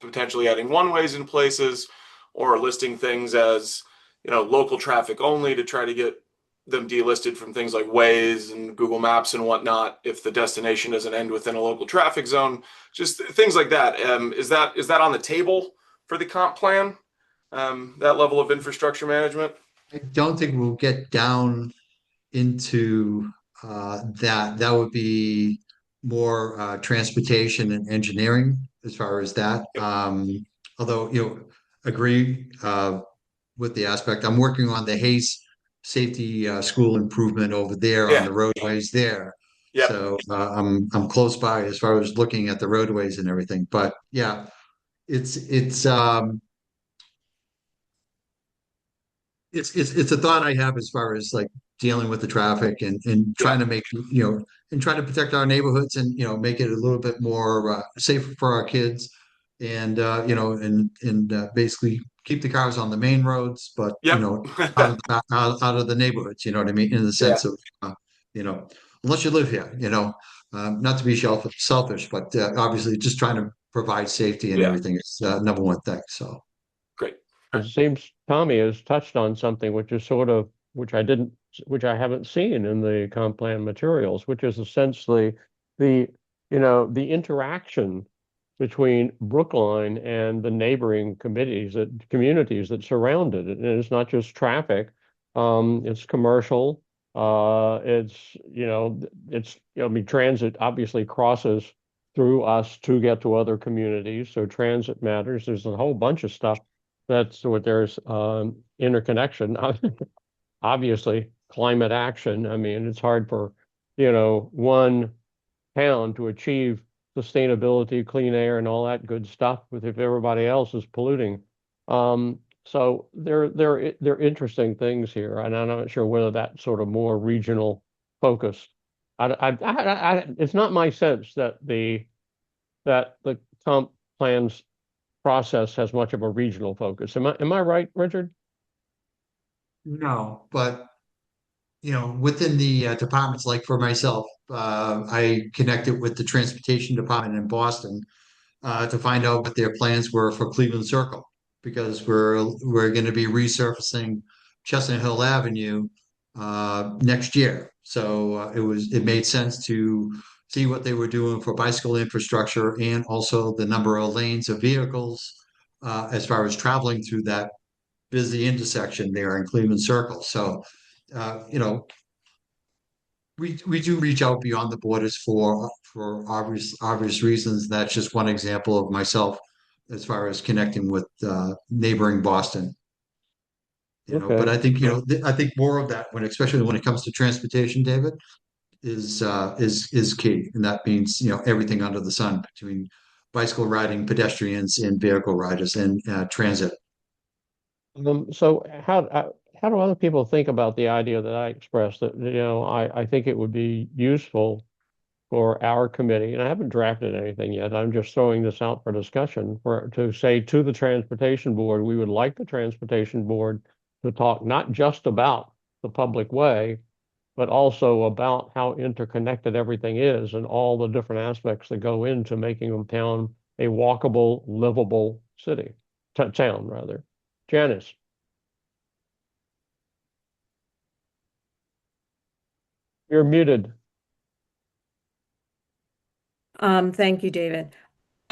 potentially adding one-ways in places or listing things as, local traffic only to try to get them delisted from things like Waze and Google Maps and whatnot if the destination doesn't end within a local traffic zone, just things like that. Is that on the table for the comp plan? That level of infrastructure management? I don't think we'll get down into that. That would be more transportation and engineering as far as that. Although, agree with the aspect. I'm working on the Hayes Safety School improvement over there on the roadways there. Yep. So I'm close by as far as looking at the roadways and everything. But yeah, it's a thought I have as far as like dealing with the traffic and trying to make and trying to protect our neighborhoods and make it a little bit more safer for our kids and basically keep the cars on the main roads, but Yep. out of the neighborhoods. You know what I mean? In the sense of unless you live here, not to be selfish, but obviously just trying to provide safety and everything is number one thing. So. Great. It seems Tommy has touched on something which is which I haven't seen in the comp plan materials, which is essentially the interaction between Brookline and the neighboring communities that surround it. And it's not just traffic, it's commercial, transit obviously crosses through us to get to other communities, so transit matters. There's a whole bunch of stuff that's what there's interconnection. obviously climate action. I mean, it's hard for, one town to achieve sustainability, clean air, and all that good stuff with if everybody else is polluting. So they're interesting things here, and I'm not sure whether that's sort of more regional focused. It's not my sense that the comp plans process has much of a regional focus. Am I right, Richard? No, but within the departments, like for myself, I connected with the transportation department in Boston to find out what their plans were for Cleveland Circle because we're going to be resurfacing Chestnut Hill Avenue next year. So it made sense to see what they were doing for bicycle infrastructure and also the number of lanes of vehicles as far as traveling through that busy intersection there in Cleveland Circle. So, you know, we do reach out beyond the borders for obvious reasons. That's just one example of myself as far as connecting with neighboring Boston. But Okay. I think I think more of that especially when it comes to transportation, David, is key, and that means everything under the sun between bicycle riding, pedestrians, and vehicle riders, and transit. So how do other people think about the idea that I expressed that, I think it would be useful for our committee, and I haven't drafted anything yet. I'm just throwing this out for discussion to say to the transportation board, we would like the transportation board to talk not just about the public way, but also about how interconnected everything is and all the different aspects that go into making a town a walkable, livable city, town rather. Janice. You're muted. Thank you, David.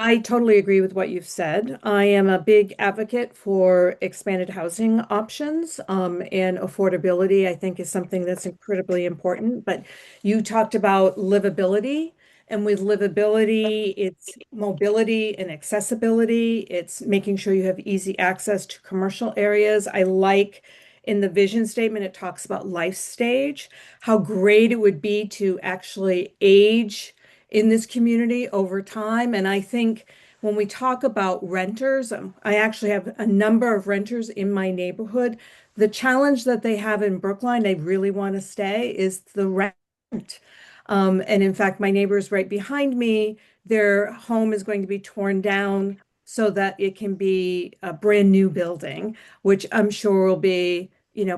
I totally agree with what you've said. I am a big advocate for expanded housing options, and affordability, I think, is something that's incredibly important. But you talked about livability, and with livability, it's mobility and accessibility. It's making sure you have easy access to commercial areas. I like in the vision statement, it talks about life stage, how great it would be to actually age in this community over time. And I think when we talk about renters, I actually have a number of renters in my neighborhood. The challenge that they have in Brookline, they really want to stay, is the rent. And in fact, my neighbors right behind me, their home is going to be torn down so that it can be a brand new building, which I'm sure will be,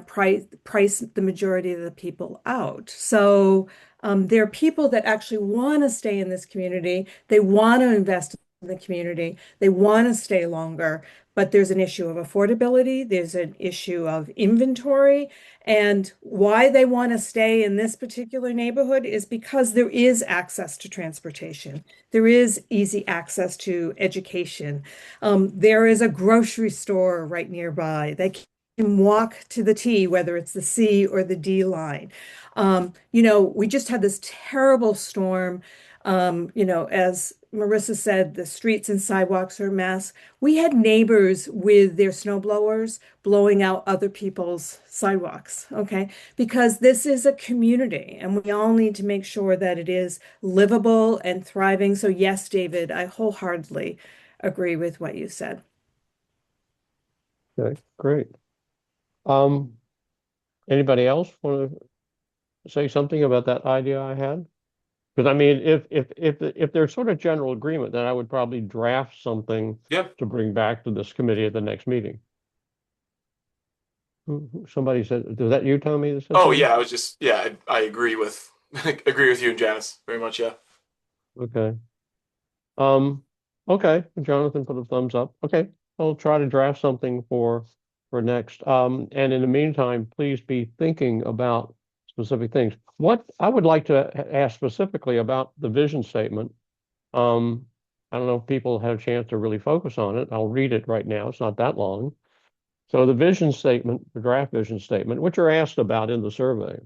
price the majority of the people out. So there are people that actually want to stay in this community. They want to invest in the community. They want to stay longer, but there's an issue of affordability. There's an issue of inventory. And why they want to stay in this particular neighborhood is because there is access to transportation. There is easy access to education. There is a grocery store right nearby. They can walk to the T, whether it's the C or the D line. We just had this terrible storm. As Marissa said, the streets and sidewalks are a mess. We had neighbors with their snow blowers blowing out other people's sidewalks, okay? Because this is a community and we all need to make sure that it is livable and thriving. So yes, David, I wholeheartedly agree with what you said. Okay, great. Anybody else want to say something about that idea I had? Because I mean, if there's sort of general agreement, then I would probably draft something Yep. to bring back to this committee at the next meeting. Somebody said, was that you, Tommy, that said Oh something? yeah, I agree with agree with you and Janice very much. Yeah. Okay. Okay, Jonathan put a thumbs up. Okay, I'll try to draft something for next. And in the meantime, please be thinking about specific things. What I would like to ask specifically about the vision statement. I don't know if people had a chance to really focus on it. I'll read it right now. It's not that long. So the vision statement, the draft vision statement, which are asked about in the survey.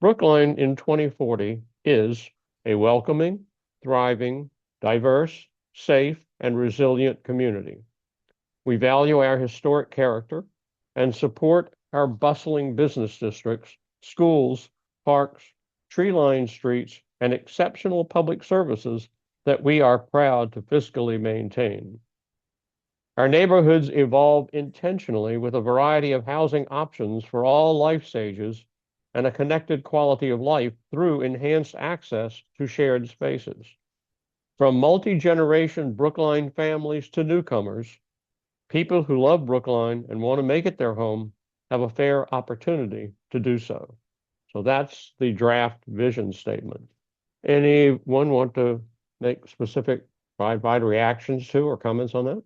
Brookline in 2040 is a welcoming, thriving, diverse, safe, and resilient community. We value our historic character and support our bustling business districts, schools, parks, tree-lined streets, and exceptional public services that we are proud to fiscally maintain. Our neighborhoods evolve intentionally with a variety of housing options for all life stages and a connected quality of life through enhanced access to shared spaces. From multi-generation Brookline families to newcomers, people who love Brookline and want to make it their home have a fair opportunity to do so. So that's the draft vision statement. Anyone want to make specific, provide reactions to or comments on that?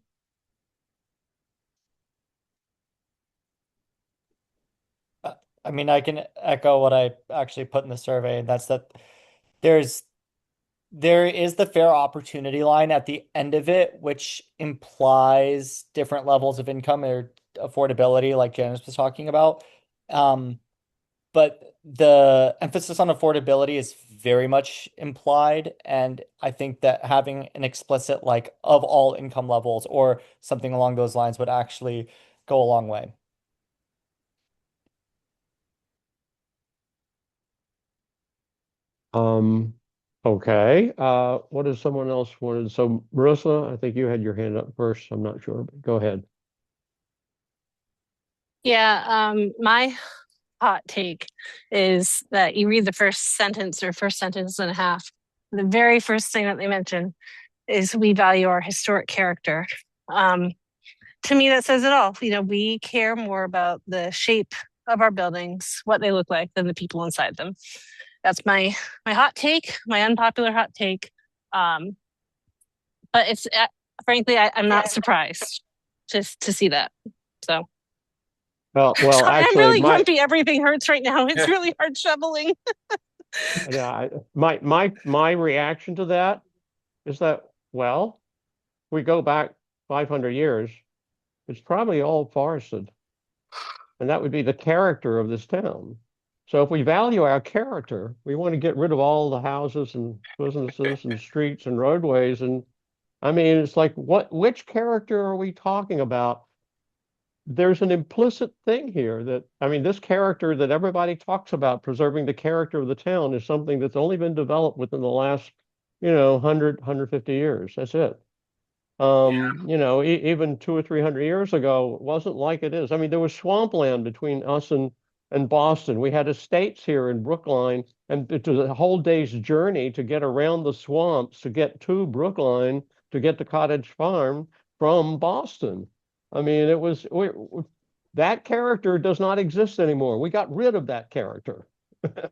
I mean, I can echo what I actually put in the survey, and that's that there's there is the fair opportunity line at the end of it, which implies different levels of income or affordability, like Janice was talking about. But the emphasis on affordability is very much implied, and I think that having an explicit like of all income levels or something along those lines would actually go a long way. Okay. What does someone else wanted? So Marissa, I think you had your hand up first. I'm not sure, but go ahead. Yeah, my hot take is that you read the first sentence or first sentence and a half. The very first thing that they mention is we value our historic character. To me, that says it all. You know, we care more about the shape of our buildings, what they look like, than the people inside them. That's my hot take, my unpopular hot take. But it's frankly, I'm not surprised to see that. So. Well, Sorry, I'm actually, really grumpy. Everything hurts right now. It's really hard shoveling. yeah, my reaction to that is that, well, we go back 500 years, it's probably all forested. And that would be the character of this town. So if we value our character, we want to get rid of all the houses and businesses and streets and roadways. And I mean, it's like, which character are we talking about? There's an implicit thing here that, I mean, this character that everybody talks about, preserving the character of the town, is something that's only been developed within the last, 150 years. That's it. Even 200 or 300 years ago, it wasn't like it is. I mean, there was swampland between us and Boston. We had estates here in Brookline, and it was a whole day's journey to get around the swamps to get to Brookline to get to Cottage Farm from Boston. I mean, that character does not exist anymore. We got rid of that character.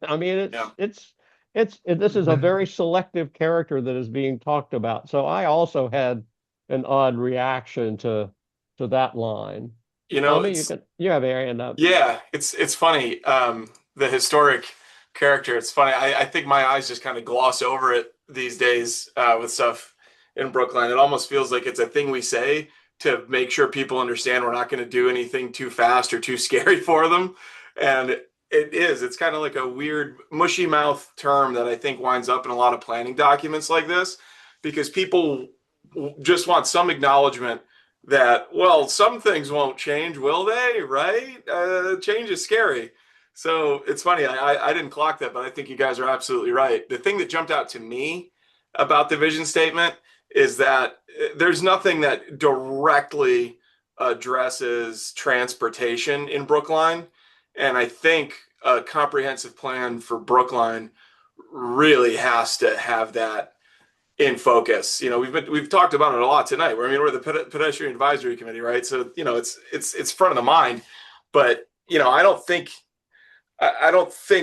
I mean, this is a very selective character that is being talked about. So I also had an odd reaction to that line. You know, Tommy, you have your hand up. yeah, it's funny. The historic character, it's funny. I think my eyes just kind of gloss over it these days with stuff in Brookline. It almost feels like it's a thing we say to make sure people understand we're not going to do anything too fast or too scary for them. And it's kind of like a weird mushy mouth term that I think winds up in a lot of planning documents like this, because people just want some acknowledgement that, well, some things won't change, will they? Right? Change is scary. So it's funny. I didn't clock that, but I think you guys are absolutely right. The thing that jumped out to me about the vision statement is that there's nothing that directly addresses transportation in Brookline. And I think a comprehensive plan for Brookline really has to have that in focus. You know, we've talked about it a lot tonight. We're the Pedestrian Advisory Committee, right? So, it's front of the mind. But, I don't think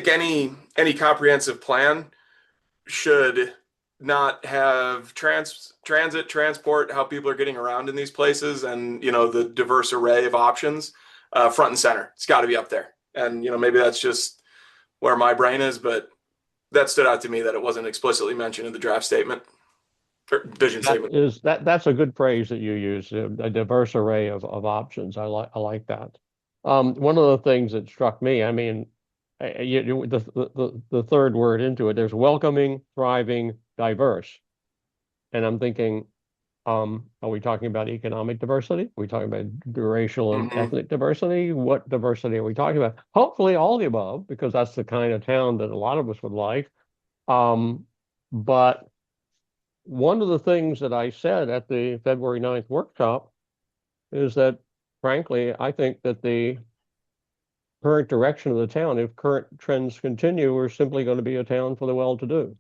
any comprehensive plan should not have transit, transport, how people are getting around in these places, and the diverse array of options front and center. It's got to be up there. And maybe that's just where my brain is, but that stood out to me that it wasn't explicitly mentioned in the draft statement or vision statement. That's a good phrase that you use, a diverse array of options. I like that. One of the things that struck me, I mean, the third word into it, there's welcoming, thriving, diverse. And I'm thinking, Are we talking about economic diversity? Are we talking about racial and Mhm. ethnic diversity? What diversity are we talking about? Hopefully all the above, because that's the kind of town that a lot of us would like. But one of the things that I said at the February 9th workshop is that, frankly, I think that the current direction of the town, if current trends continue, we're simply going to be a town for the well-to-do.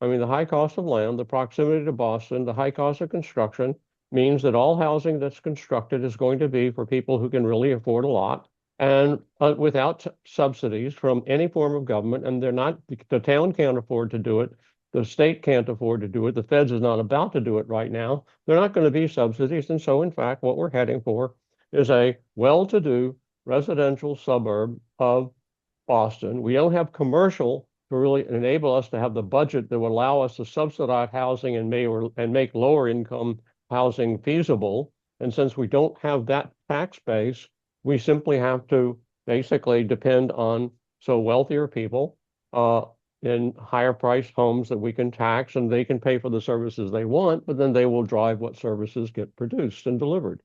I mean, the high cost of land, the proximity to Boston, the high cost of construction means that all housing that's constructed is going to be for people who can really afford a lot and without subsidies from any form of government. And they're not, the town can't afford to do it. The state can't afford to do it. The feds is not about to do it right now. They're not going to be subsidies. And so, in fact, what we're heading for is a well-to-do residential suburb of Boston. We don't have commercial to really enable us to have the budget that would allow us to subsidize housing and make lower income housing feasible. And since we don't have that tax base, we simply have to basically depend on wealthier people in higher priced homes that we can tax, and they can pay for the services they want, but then they will drive what services get produced and delivered.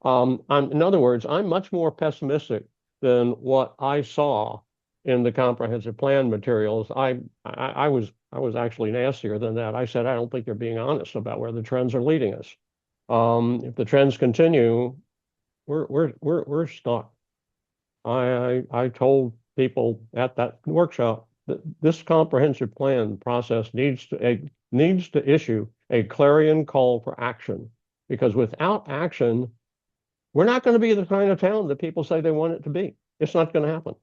In other words, I'm much more pessimistic than what I saw in the comprehensive plan materials. I was actually nastier than that. I said, I don't think they're being honest about where the trends are leading us. If the trends continue, we're stuck. I told people at that workshop that this comprehensive plan process needs to issue a clarion call for action, because without action, we're not going to be the kind of town that people say they want it to be. It's not going to happen.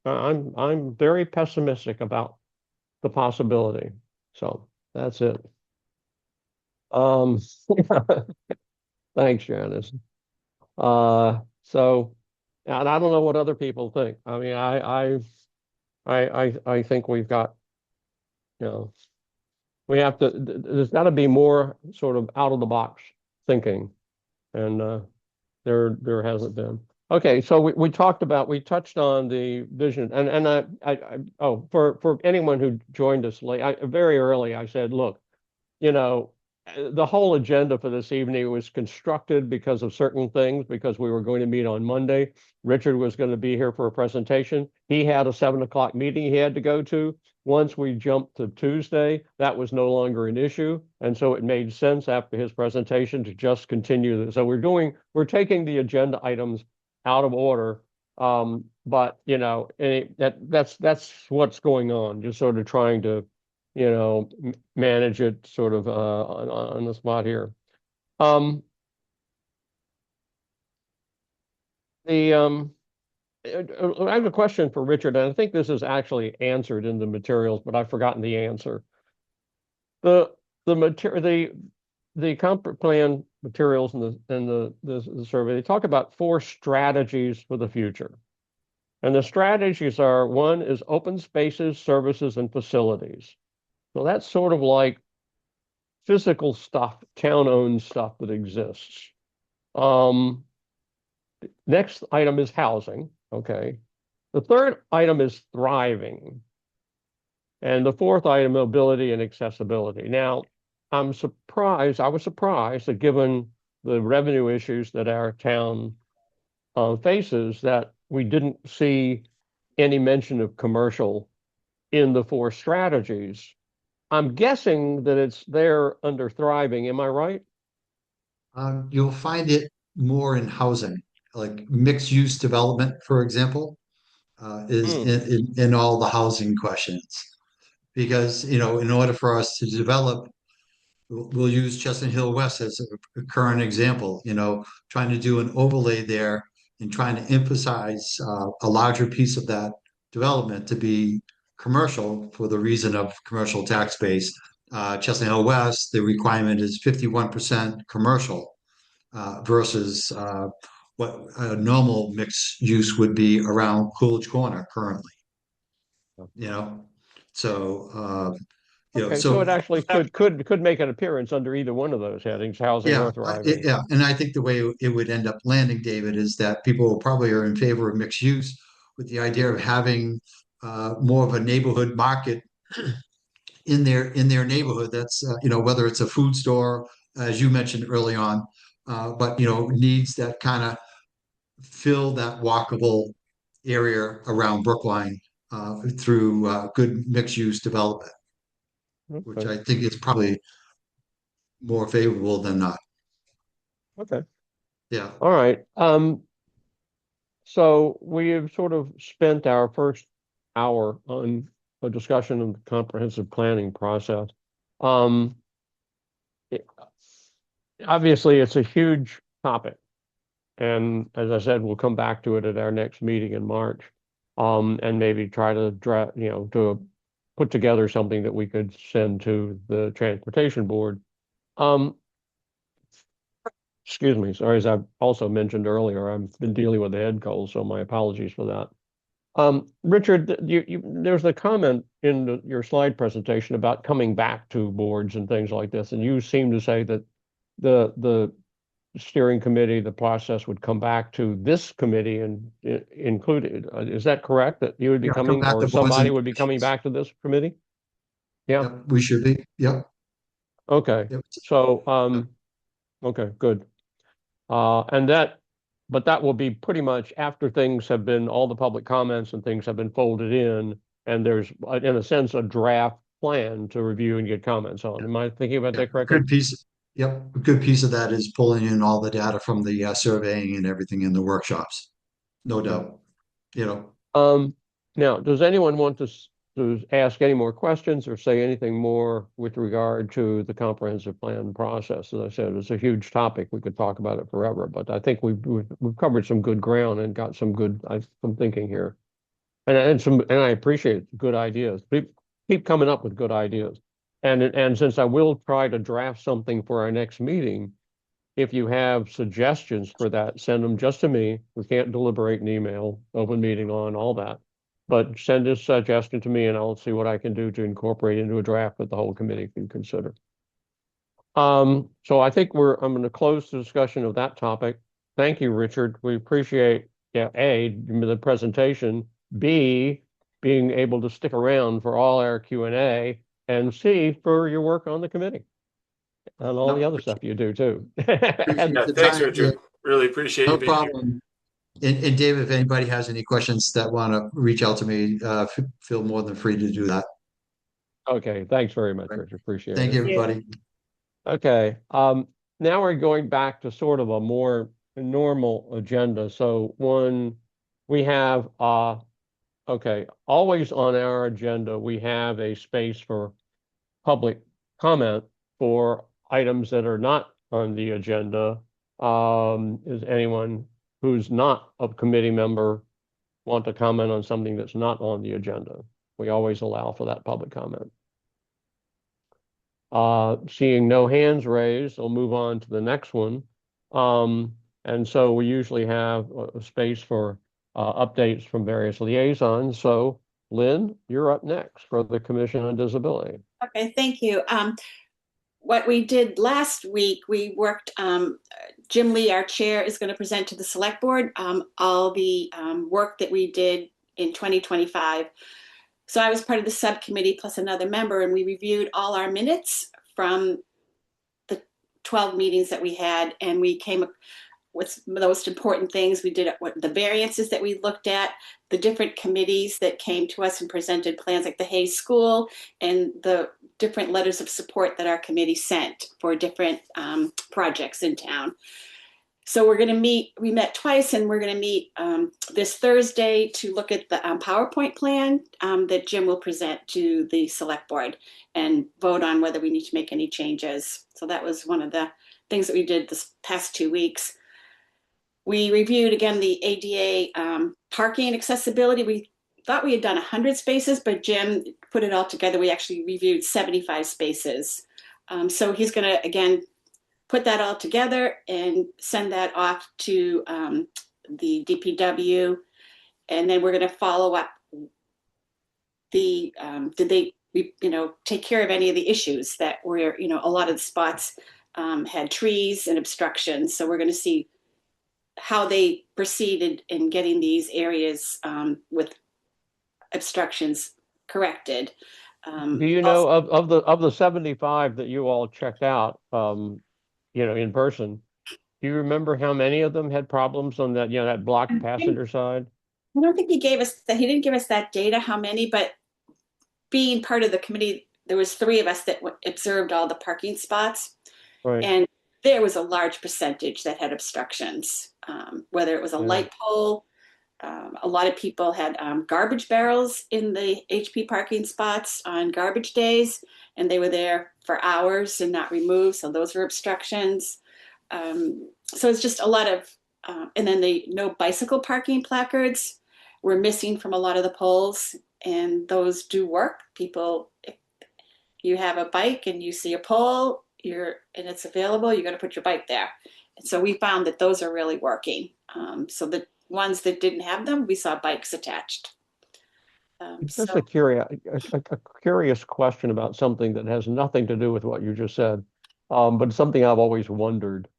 I'm very pessimistic about the possibility. So that's it. Thanks, Janice. So, and I don't know what other people think. I mean, I think we've got, we have to. There's got to be more sort of out of the box thinking, and there hasn't been. Okay, so we touched on the vision, and for anyone who joined us late, very early I said, look, the whole agenda for this evening was constructed because of certain things, because we were going to meet on Monday. Richard was going to be here for a presentation. He had a 7 o'clock meeting he had to go to. Once we jumped to Tuesday, that was no longer an issue. And so it made sense after his presentation to just continue this. So we're taking the agenda items out of order. But that's what's going on, just sort of trying to manage it sort of on the spot here. I have a question for Richard, and I think this is actually answered in the materials, but I've forgotten the answer. The comp plan materials and the survey, they talk about 4 strategies for the future. And the strategies are: one is open spaces, services, and facilities. So that's sort of like physical stuff, town-owned stuff that exists. Next item is housing. Okay. The third item is thriving. And the fourth item, mobility and accessibility. Now, I was surprised that given the revenue issues that our town faces, that we didn't see any mention of commercial in the 4 strategies. I'm guessing that it's there under thriving. Am I right? You'll find it more in housing, like mixed use development, for example, is in all the housing questions. Because, in order for us to develop, we'll use Chestnut Hill West as a current example, trying to do an overlay there and trying to emphasize a larger piece of that development to be commercial for the reason of commercial tax base. Chestnut Hill West, the requirement is 51% commercial versus what a normal mixed use would be around Coolidge Corner currently. So Okay, so it actually could make an appearance under either one of those headings, housing or thriving. Yeah, and I think the way it would end up landing, David, is that people probably are in favor of mixed use with the idea of having more of a neighborhood market in their neighborhood. That's whether it's a food store, as you mentioned early on, but needs that kind of fill that walkable area around Brookline through good mixed use development, which Okay. I think is probably more favorable than not. Okay. Yeah. All right. So we have sort of spent our first hour on a discussion of the comprehensive planning process. It- Obviously, it's a huge topic. And as I said, we'll come back to it at our next meeting in March. And maybe try to to put together something that we could send to the transportation board. Um, Excuse me, sorry, as I also mentioned earlier, I've been dealing with a head cold, so my apologies for that. Richard, there's a comment in your slide presentation about coming back to boards and things like this, and you seem to say that the steering committee, the process would come back to this committee and included. Is that correct? That you would be Yeah, come coming, back or to boards somebody and would be coming back to this committee? Yeah. yep, we should be. Yep. Okay. Yep. So, okay, good. And but that will be pretty much after things have been, all the public comments and things have been folded in, and there's, in a sense, a draft plan to review and get comments on. Am I thinking about Yeah, that correctly? Yep, a good piece of that is pulling in all the data from the surveying and everything in the workshops. No doubt. You know, Now, does anyone want to ask any more questions or say anything more with regard to the comprehensive plan process? As I said, it's a huge topic. We could talk about it forever, but I think we've covered some good ground and got some some thinking here, and I appreciate good ideas. Keep coming up with good ideas, and since I will try to draft something for our next meeting, if you have suggestions for that, send them just to me. We can't deliberate in email, open meeting on all that. But send a suggestion to me and I'll see what I can do to incorporate into a draft that the whole committee can consider. So I think I'm going to close the discussion of that topic. Thank you, Richard. We appreciate, yeah, A, the presentation, B, being able to stick around for all our Q&A, and C, for your work on the committee and all the other stuff you do too. appreciate Yeah, the thanks, time. Yeah, Richard. Really appreciate you no being here. problem. And David, if anybody has any questions that want to reach out to me, feel more than free to do that. Okay, thanks very much, Right. Richard. Appreciate Thank it. you, everybody. Okay, now we're going back to sort of a more normal agenda. So we have, okay, always on our agenda, we have a space for public comment for items that are not on the agenda. Is anyone who's not a committee member want to comment on something that's not on the agenda? We always allow for that public comment. Seeing no hands raised, I'll move on to the next one. And so we usually have a space for updates from various liaisons. So Lynn, you're up next for the Commission on Disability. Okay, thank you. What we did last week, we worked, Jim Lee, our chair, is going to present to the select board all the work that we did in 2025. So I was part of the subcommittee plus another member, and we reviewed all our minutes from the 12 meetings that we had, and we came up with the most important things. We did the variances that we looked at, the different committees that came to us and presented plans, like the Hayes School, and the different letters of support that our committee sent for different projects in town. So we're going to meet, we met twice, and we're going to meet this Thursday to look at the PowerPoint plan that Jim will present to the select board and vote on whether we need to make any changes. So that was one of the things that we did this past 2 weeks. We reviewed again the ADA parking and accessibility. We thought we had done 100 spaces, but Jim put it all together. We actually reviewed 75 spaces. So he's going to, again, put that all together and send that off to the DPW. And then we're going to follow up did they, take care of any of the issues that were, a lot of the spots had trees and obstructions. So we're going to see how they proceeded in getting these areas with obstructions corrected. Do you know of the 75 that you all checked out, in person? Do you remember how many of them had problems on that, that blocked passenger side? I don't think he gave us that. He didn't give us that data, how many, but being part of the committee, there was three of us that observed all the parking spots. Right. And there was a large percentage that had obstructions, whether it was a light pole. A lot of people had garbage barrels in the HP parking spots on garbage days, and they were there for hours and not removed. So those were obstructions. So it's just a lot of, and then the no bicycle parking placards were missing from a lot of the poles, and those do work. People, if you have a bike and you see a pole, and it's available, you're going to put your bike there. And so we found that those are really working. So the ones that didn't have them, we saw bikes attached. Just a curious question about something that has nothing to do with what you just said, but something I've always wondered.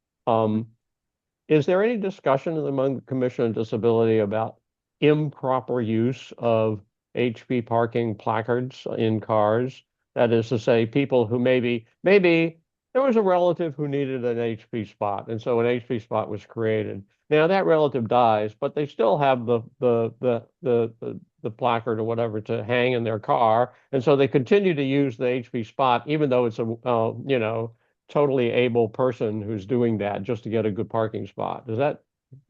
Is there any discussion among the Commission on Disability about improper use of HP parking placards in cars? That is to say, people who maybe there was a relative who needed an HP spot, and so an HP spot was created. Now that relative dies, but they still have the placard or whatever to hang in their car, and so they continue to use the HP spot, even though it's a totally able person who's doing that just to get a good parking spot. Does that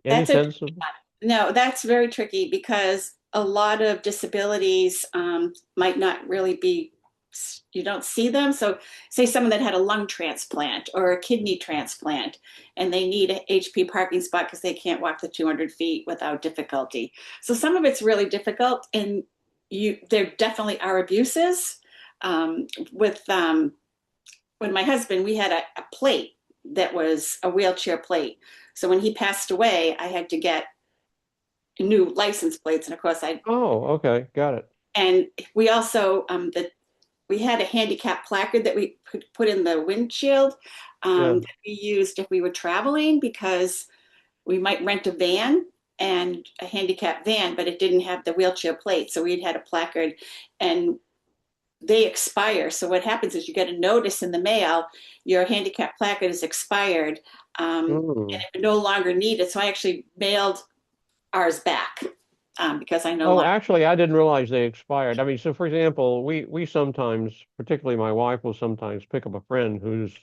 any That's sense of? No, that's very tricky because a lot of disabilities might not really be, you don't see them. So say someone that had a lung transplant or a kidney transplant and they need a HP parking spot because they can't walk the 200 feet without difficulty. So some of it's really difficult, and there definitely are abuses. When my husband, we had a plate that was a wheelchair plate. So when he passed away, I had to get new license plates, and of course Oh, okay, got it. and we also we had a handicap placard that we put in the windshield that we used if we were traveling, because we might rent a van and a handicap van, but it didn't have the wheelchair plate, so we'd had a placard, and they expire. So what happens is you get a notice in the mail, your handicap placard is expired, and it no longer needed. So I actually mailed ours back because I know. Oh, actually, I didn't realize they expired. I mean, so for example, we sometimes, particularly my wife, will sometimes pick up a friend who's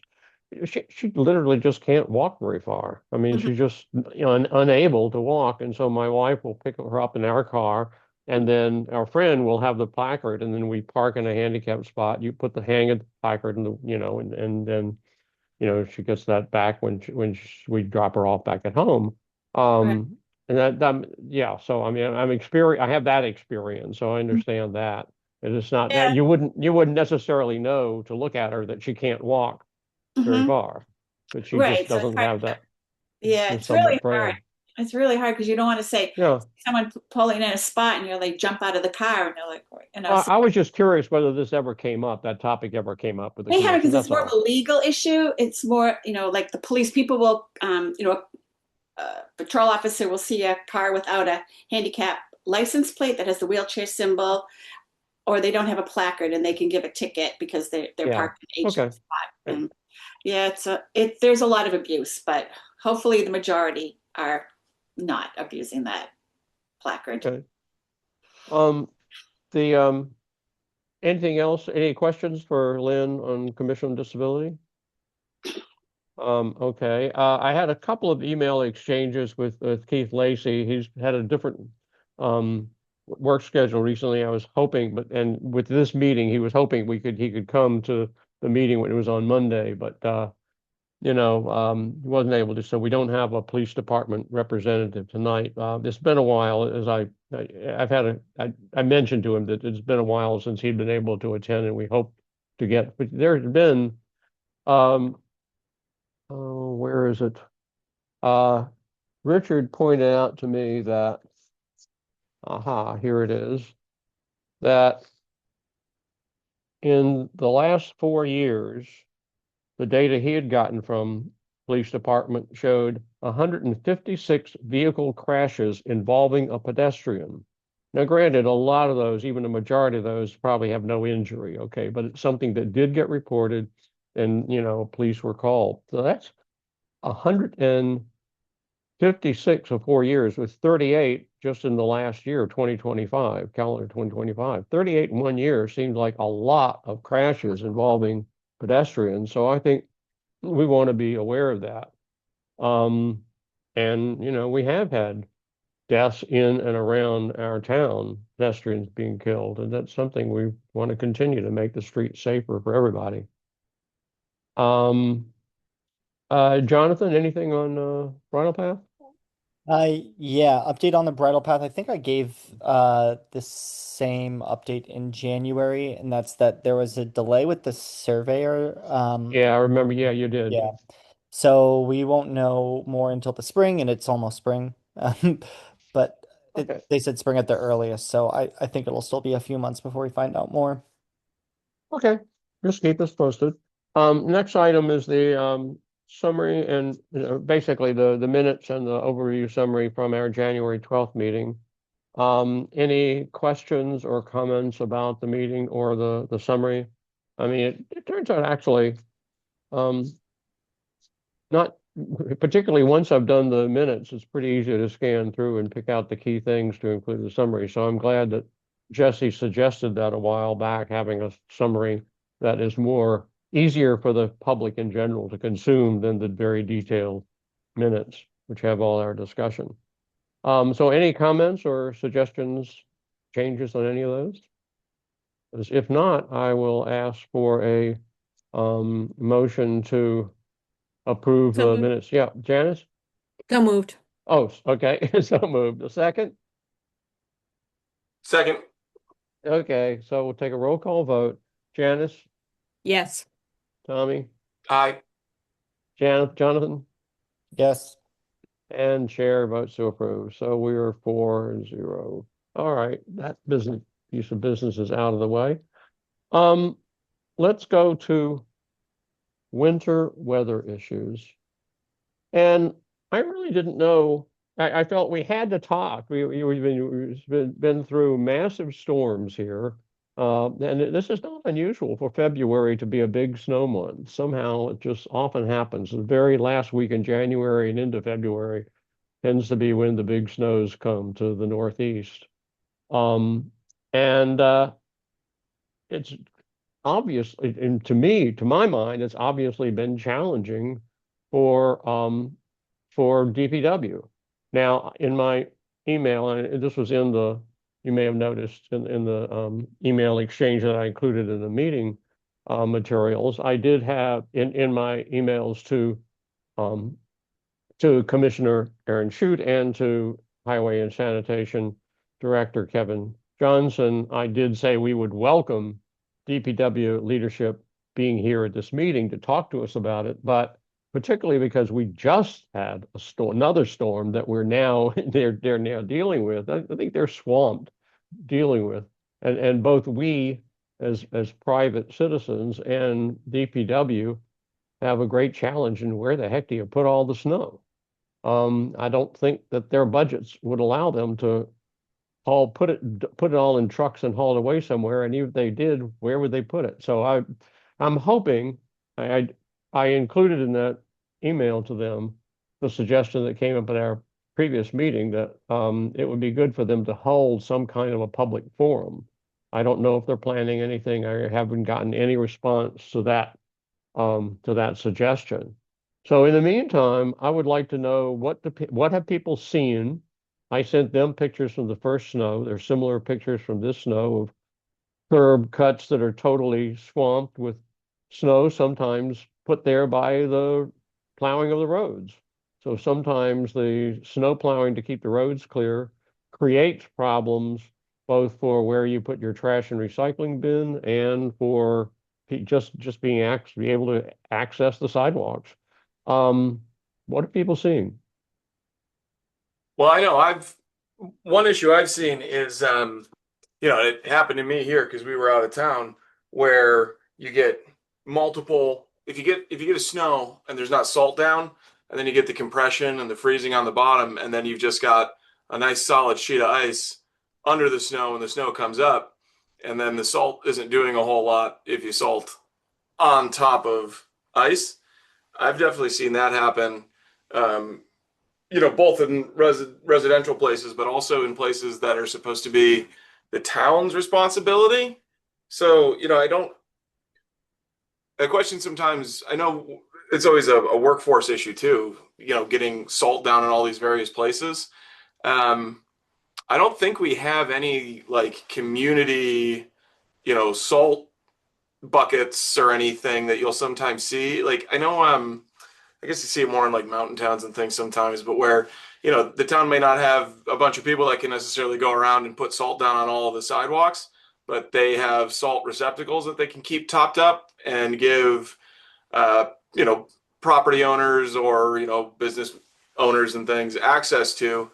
she literally just can't walk very far. I mean, she's just unable to walk, and so my wife will pick her up in our car, and then our friend will have the placard, and then we park in a handicapped spot. You put the hang of the placard in the and then she gets that back we drop her off back at home. Right. And yeah, so I mean, I have that experience, so I understand that. It's not that Yeah. you wouldn't necessarily know to look at her that she can't walk very far, but she Right. just So it's doesn't hard. have that. Yeah, She's it's really somewhat frail. hard. It's really hard because you don't want to say Yeah. someone pulling in a spot and you're like jump out of the car and they're like, so I was just curious whether this ever came up, that topic ever came up with the they have it commission. because it's That's more of a all. legal issue. It's more, like the police people will, a patrol officer will see a car without a handicap license plate that has the wheelchair symbol, or they don't have a placard and they can give a ticket because they're Yeah. parked in an H Okay. spot. And yeah, there's a lot of abuse, but hopefully the majority are not abusing that placard. Okay. Anything else? Any questions for Lynn on Commission on Disability? Okay. I had a couple of email exchanges with Keith Lacey. He's had a different work schedule recently. I was hoping, and with this meeting, he was hoping he could come to the meeting when it was on Monday, but he wasn't able to. So we don't have a police department representative tonight. It's been a while, as I mentioned to him that it's been a while since he'd been able to attend, and we hope to get. But there's been where is it? Richard pointed out to me that, here it is, that in the last 4 years, the data he had gotten from police department showed 156 vehicle crashes involving a pedestrian. Now, granted, a lot of those, even the majority of those, probably have no injury, okay, but it's something that did get reported, and police were called. So that's 156 of 4 years, with 38 just in the last year, 2025, calendar 2025. 38 in 1 year seems like a lot of crashes involving pedestrians. So I think we want to be aware of that. And we have had deaths in and around our town, pedestrians being killed, and that's something we want to continue to make the streets safer for everybody. Jonathan, anything on bridle path? Yeah, update on the bridle path. I think I gave the same update in January, and that's that there was a delay with the surveyor. Yeah, I remember. Yeah, you did. Yeah. So we won't know more until the spring, and it's almost spring. But Okay. they said spring at the earliest, so I think it'll still be a few months before we find out more. Okay, just keep us posted. Next item is the summary and basically the minutes and the overview summary from our January 12th meeting. Any questions or comments about the meeting or the summary? I mean, it turns out actually, not particularly once I've done the minutes, it's pretty easy to scan through and pick out the key things to include the summary. So I'm glad that Jesse suggested that a while back, having a summary that is more easier for the public in general to consume than the very detailed minutes, which have all our discussion. So any comments or suggestions, changes on any of those? If not, I will ask for a motion to approve So the moved. minutes. Yeah, Janice? So moved. Oh, okay, so moved. A second? Second. Okay, so we'll take a roll call vote. Janice, Yes. Tommy, Aye. Jonathan, Yes. and chair votes to approve. So we are 4-0. All right, that piece of business is out of the way. Let's go to winter weather issues. And I really didn't know. I felt we had to talk. We've been through massive storms here. And this is not unusual for February to be a big snow month. Somehow it just often happens. The very last week in January and into February tends to be when the big snows come to the Northeast. And it's obviously, and to my mind, it's obviously been challenging for DPW. Now, in my email, and this was you may have noticed in the email exchange that I included in the meeting materials, I did have in my emails to Commissioner Aaron Shute and to Highway and Sanitation Director Kevin Johnson, I did say we would welcome DPW leadership being here at this meeting to talk to us about it, but particularly because we just had another storm that they're now dealing with. I think they're swamped dealing with, and both we as private citizens and DPW have a great challenge in where the heck do you put all the snow? I don't think that their budgets would allow them to put it all in trucks and haul it away somewhere. And even if they did, where would they put it? So I'm hoping I included in that email to them the suggestion that came up at our previous meeting that it would be good for them to hold some kind of a public forum. I don't know if they're planning anything. I haven't gotten any response to that suggestion. So in the meantime, I would like to know what have people seen. I sent them pictures from the first snow. There's similar pictures from this snow of curb cuts that are totally swamped with snow, sometimes put there by the plowing of the roads. So sometimes the snow plowing to keep the roads clear creates problems both for where you put your trash and recycling bin and for just being able to access the sidewalks. What are people seeing? Well, I know one issue I've seen is it happened to me here because we were out of town where you get multiple if you get a snow and there's not salt down, and then you get the compression and the freezing on the bottom, and then you've just got a nice solid sheet of ice under the snow and the snow comes up, and then the salt isn't doing a whole lot if you salt on top of ice. I've definitely seen that happen, um, both in residential places, but also in places that are supposed to be the town's responsibility. So, I question sometimes, I know it's always a workforce issue too, getting salt down in all these various places. Um, I don't think we have any like community, salt buckets or anything that you'll sometimes see. Like I know I guess you see it more in like mountain towns and things sometimes, but where, the town may not have a bunch of people that can necessarily go around and put salt down on all of the sidewalks, but they have salt receptacles that they can keep topped up and give, uh, you know, property owners or, business owners and things access to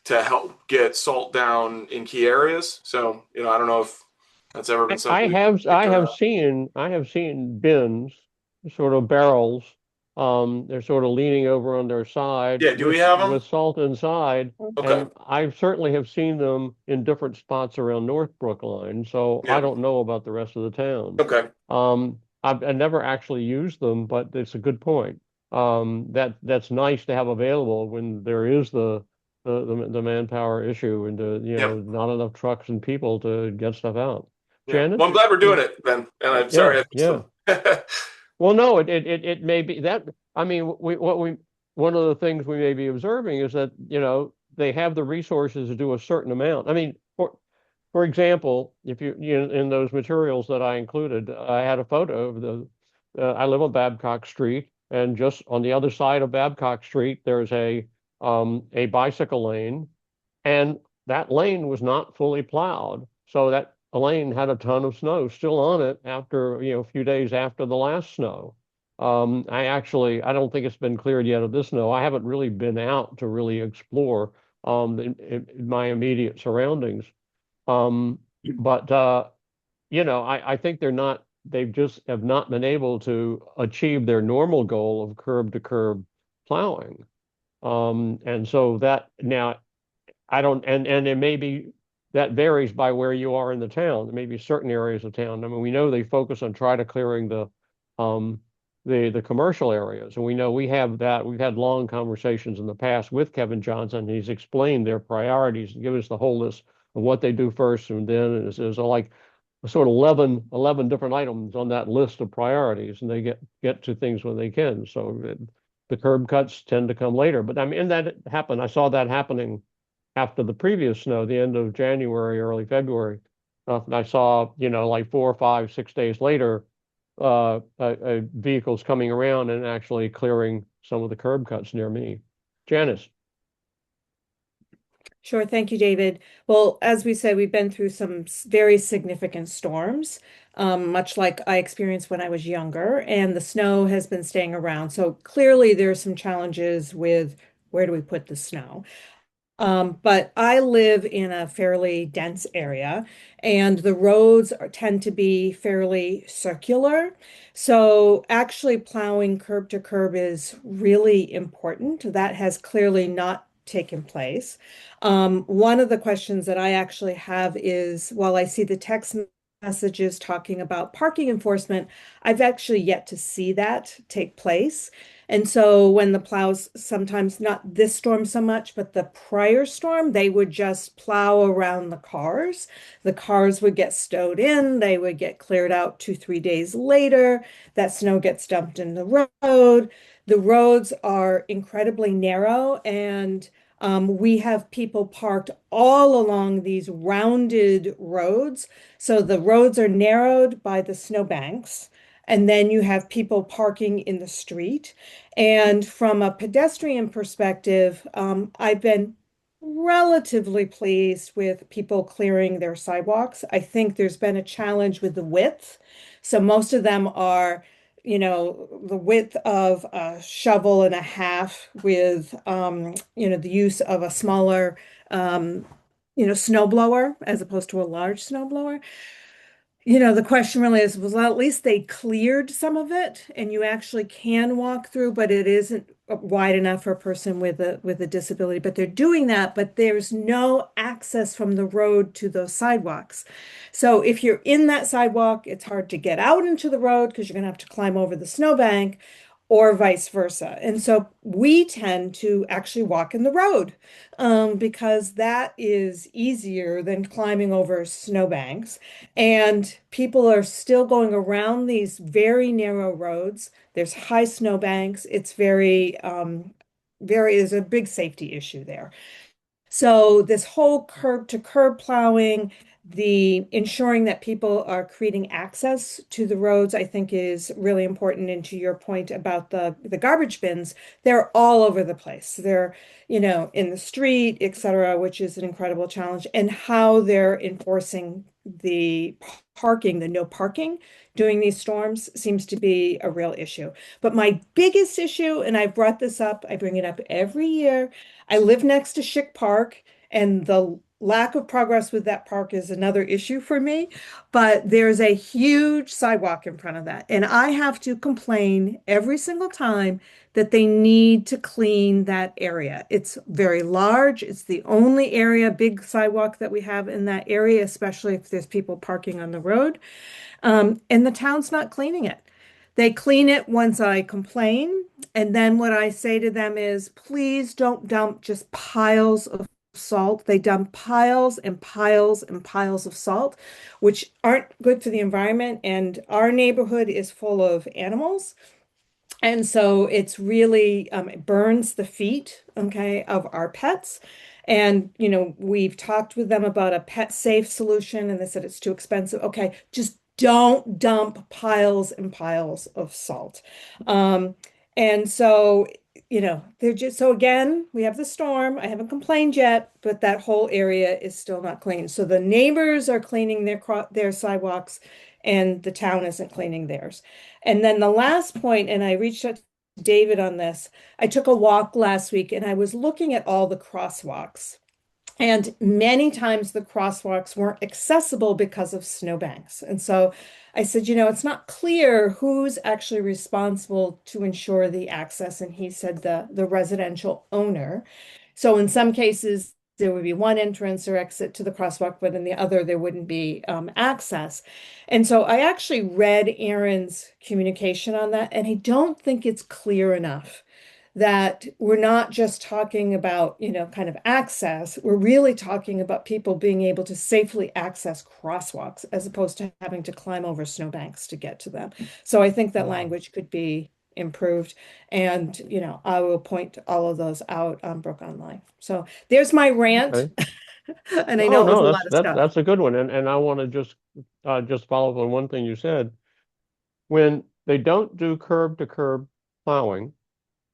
help get salt down in key areas. So, I don't know if that's ever been I something have picked around. I have seen bins, sort of barrels. They're sort of leaning over on their side Yeah, do we have them? with salt inside, Okay. and I certainly have seen them in different spots around North Brookline. So I Yeah. don't know about the rest of the town. Okay. I never actually used them, but it's a good point. That's nice to have available when there is the manpower issue and Yep. not enough trucks and people to get stuff out. Yeah. Janice? Well, I'm glad we're doing it, Ben. And I'm sorry Yeah, I missed yeah. them. Well, no, it may be that. I mean, one of the things we may be observing is that, they have the resources to do a certain amount. I mean, for example, if in those materials that I included, I had a photo of I live on Babcock Street, and just on the other side of Babcock Street, there's a bicycle lane, and that lane was not fully plowed. So that lane had a ton of snow still on it after, a few days after the last snow. I don't think it's been cleared yet of this snow. I haven't really been out to really explore in my immediate surroundings. Um, but I think they just have not been able to achieve their normal goal of curb to curb plowing. And so that now I don't, and it may be that varies by where you are in the town. There may be certain areas of town. I mean, we know they focus on try to clearing um, the commercial areas, and we know we have that. We've had long conversations in the past with Kevin Johnson. He's explained their priorities and given us the whole list of what they do first, and then there's like sort of 11 different items on that list of priorities, and they get to things when they can. So the curb cuts tend to come later. But I mean, and that happened. I saw that happening after the previous snow, the end of January, early February. And I saw, like 4, 5, 6 days later, vehicles coming around and actually clearing some of the curb cuts near me. Janice. Sure. Thank you, David. Well, as we said, we've been through some very significant storms, much like I experienced when I was younger, and the snow has been staying around. So clearly there are some challenges with where do we put the snow. But I live in a fairly dense area, and the roads tend to be fairly circular. So actually plowing curb to curb is really important. That has clearly not taken place. One of the questions that I actually have is, while I see the text messages talking about parking enforcement, I've actually yet to see that take place. And so when the plows, sometimes not this storm so much, but the prior storm, they would just plow around the cars. The cars would get stowed in, they would get cleared out 2, 3 days later. That snow gets dumped in the road. The roads are incredibly narrow, and we have people parked all along these rounded roads. So the roads are narrowed by the snowbanks, and then you have people parking in the street. And from a pedestrian perspective, I've been relatively pleased with people clearing their sidewalks. I think there's been a challenge with the width. So most of them are, the width of a shovel and a half with, the use of a smaller, snow blower as opposed to a large snow blower. the question really is, well, at least they cleared some of it and you actually can walk through, but it isn't wide enough for a person with a disability. But they're doing that, but there's no access from the road to those sidewalks. So if you're in that sidewalk, it's hard to get out into the road because you're going to have to climb over the snowbank or vice versa. And so we tend to actually walk in the road because that is easier than climbing over snowbanks. And people are still going around these very narrow roads. There's high snowbanks. It's there's a big safety issue there. So this whole curb to curb plowing, the ensuring that people are creating access to the roads, I think is really important. And to your point about the garbage bins, they're all over the place. They're, in the street, et cetera, which is an incredible challenge. And how they're enforcing the parking, the no parking during these storms seems to be a real issue. But my biggest issue, and I brought this up, I bring it up every year, I live next to Schick Park, and the lack of progress with that park is another issue for me. But there's a huge sidewalk in front of that. And I have to complain every single time that they need to clean that area. It's very large. It's the only area, big sidewalk that we have in that area, especially if there's people parking on the road. And the town's not cleaning it. They clean it once I complain. And then what I say to them is, please don't dump just piles of salt. They dump piles and piles and piles of salt, which aren't good for the environment. And our neighborhood is full of animals. And so it's really, it burns the feet, okay, of our pets. And, we've talked with them about a pet safe solution and they said it's too expensive. Okay, just don't dump piles and piles of salt. And so, they're just, so again, we have the storm. I haven't complained yet, but that whole area is still not clean. So the neighbors are cleaning their sidewalks and the town isn't cleaning theirs. And then the last point, and I reached out to David on this, I took a walk last week and I was looking at all the crosswalks. And many times the crosswalks weren't accessible because of snowbanks. And so I said, it's not clear who's actually responsible to ensure the access. And he said the residential owner. So in some cases, there would be one entrance or exit to the crosswalk, but in the other, there wouldn't be access. And so I actually read Aaron's communication on that, and I don't think it's clear enough that we're not just talking about, kind of access. We're really talking about people being able to safely access crosswalks as opposed to having to climb over snowbanks to get to them. So I think that language could be improved. And, I will point all of those out on Brook Online. So there's my rant. Okay. And I know it was a No, lot of stuff. that's a good one. And I want to just follow up on one thing you said. When they don't do curb to curb plowing,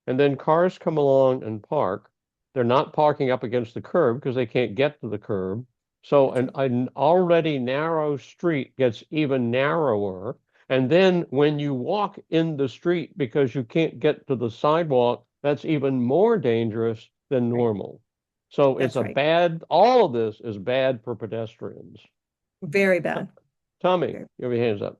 and then cars come along and park, they're not parking up against the curb because they can't get to the curb. So an already narrow street gets even narrower. And then when you walk in the street because you can't get to the sidewalk, that's even more dangerous than normal. So it's That's right. all of this is bad for pedestrians. Very bad. Tommy, you have your hands up.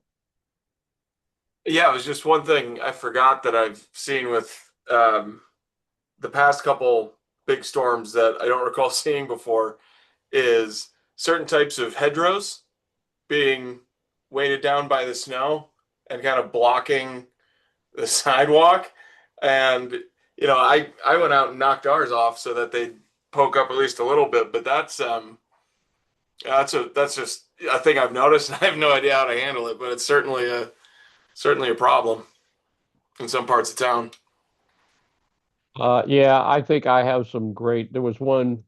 Yeah, it was just one thing I forgot that I've seen with the past couple big storms that I don't recall seeing before is certain types of hedgerows being weighted down by the snow and kind of blocking the sidewalk. And I went out and knocked ours off so that they'd poke up at least a little bit. But that's just a thing I've noticed. I have no idea how to handle it, but it's certainly a problem in some parts of town. Yeah, I think I have some there was one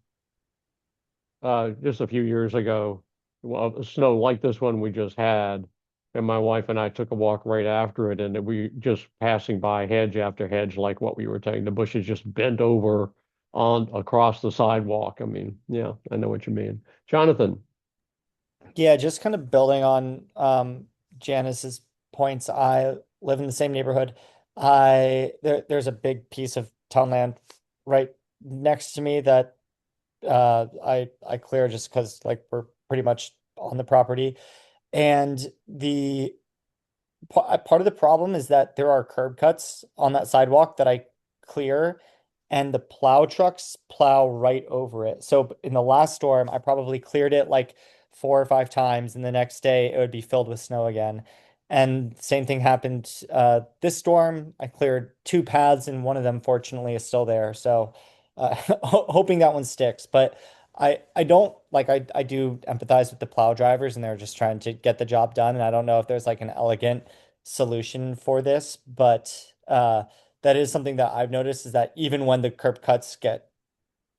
just a few years ago, well, snow like this one we just had, and my wife and I took a walk right after it, and we just passing by hedge after hedge, like what we were saying, the bushes just bent over on across the sidewalk. I mean, yeah, I know what you mean. Jonathan. Yeah, just kind of building on Janice's points. I live in the same neighborhood. There's a big piece of town land right next to me that I clear just because like we're pretty much on the property. And the part of the problem is that there are curb cuts on that sidewalk that I clear, and the plow trucks plow right over it. So in the last storm, I probably cleared it like 4 or 5 times, and the next day it would be filled with snow again. And same thing happened this storm. I cleared 2 paths, and one of them, fortunately, is still there. So hoping that one sticks. But I don't like I do empathize with the plow drivers, and they're just trying to get the job done. And I don't know if there's like an elegant solution for this, but that is something that I've noticed is that even when the curb cuts get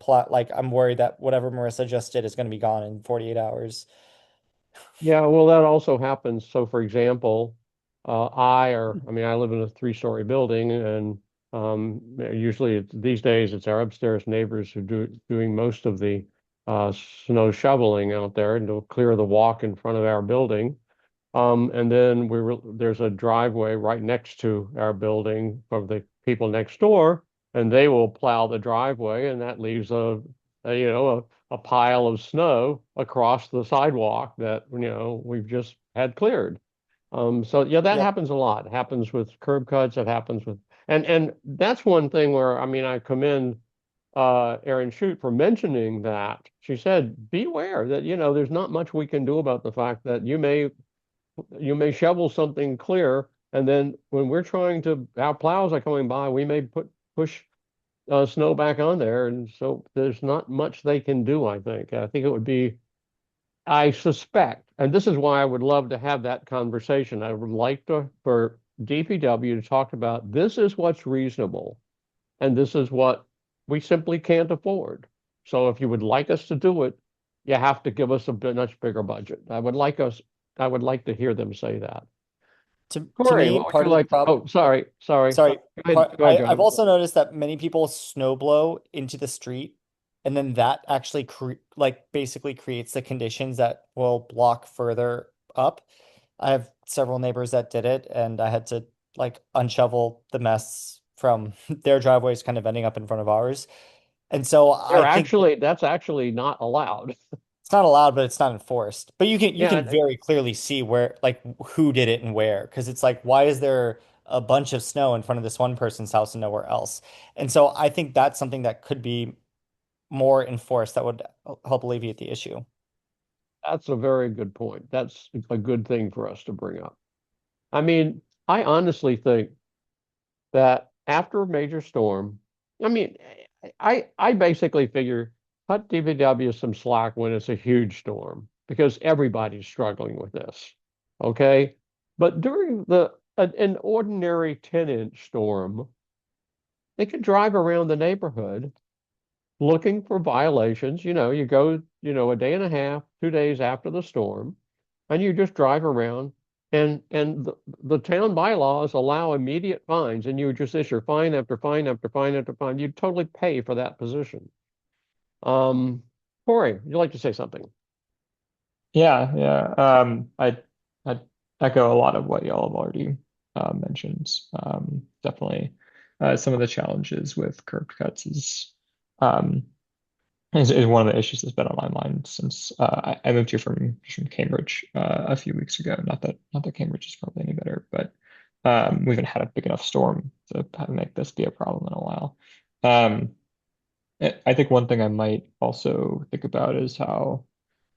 plot, like I'm worried that whatever Marissa just did is going to be gone in 48 hours. Yeah, well, that also happens. So, for example, I mean, I live in a 3-story building, and usually these days it's our upstairs neighbors who doing most of the snow shoveling out there and to clear the walk in front of our building. And then there's a driveway right next to our building for the people next door, and they will plow the driveway, and that leaves a pile of snow across the sidewalk that we've just had cleared. So yeah, that Yep. happens a lot. It happens with curb cuts. It happens with and that's one thing where I mean I commend Erin Shute for mentioning that. She said, beware that there's not much we can do about the fact that you may shovel something clear, and then when we're trying to, our plows are coming by, we may push snow back on there, and so there's not much they can do, I think. I think it would be, I suspect, and this is why I would love to have that conversation. I would like for DPW to talk about this is what's reasonable, and this is what we simply can't afford. So if you would like us to do it, you have to give us a much bigger budget. I would like to hear them say that. To Corey, me, what would you part of the like to, problem, oh, sorry. sorry, Go ahead, I've John. also noticed that many people snow blow into the street, and then that actually like basically creates the conditions that will block further up. I have several neighbors that did it, and I had to like unshovel the mess from their driveways kind of ending up in front of ours. And so I think That's actually not allowed. it's not allowed, but it's not enforced. But you Yeah, can very clearly see where like who did it and where, because it's like why is there a bunch of snow in front of this one person's house and nowhere else? And so I think that's something that could be more enforced that would help alleviate the issue. that's a very good point. That's a good thing for us to bring up. I mean, I honestly think that after a major storm, I mean, I basically figure cut DPW some slack when it's a huge storm because everybody's struggling with this. Okay. But during an ordinary 10-inch storm, they could drive around the neighborhood looking for violations. You go, a day and a half, 2 days after the storm, and you just drive around, and the town bylaws allow immediate fines, and you would just issue fine after fine after fine after fine. You'd totally pay for that position. Um, Corey, would you like to say something? Yeah, yeah. I echo a lot of what y'all have already mentioned. Definitely, some of the challenges with curb cuts um, is one of the issues that's been on my mind since I moved here from Cambridge a few weeks ago. Not that Cambridge is probably any better, but we haven't had a big enough storm to make this be a problem in a while. Um, I think one thing I might also think about is how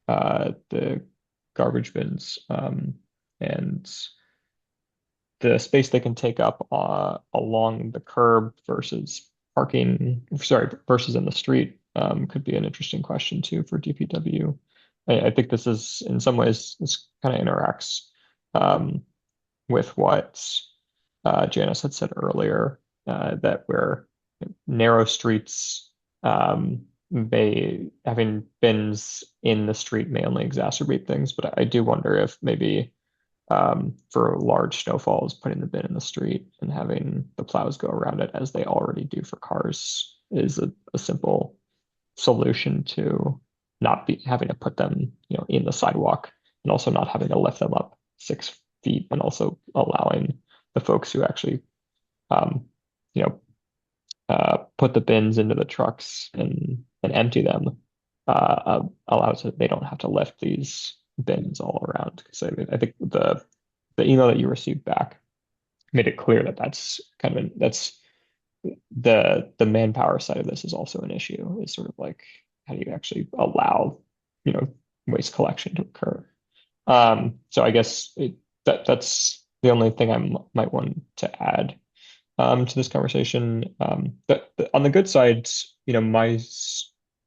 the garbage bins and the space they can take up along the curb versus versus in the street could be an interesting question too for DPW. I think this is in some ways this kind of interacts um, with what Janice had said earlier that where narrow streets may having bins in the street may only exacerbate things, but I do wonder if maybe for large snowfalls, putting the bin in the street and having the plows go around it as they already do for cars is a simple solution to not be having to put them, in the sidewalk and also not having to lift them up 6 feet and also allowing the folks who actually, um, you know, put the bins into the trucks and empty them allows it they don't have to lift these bins all around. Because I think the email that you received back made it clear that that's kind of that's the manpower side of this is also an issue. Is sort of like how do you actually allow, you know, waste collection to occur? So I guess that's the only thing I might want to add to this conversation. But on the good side, you know,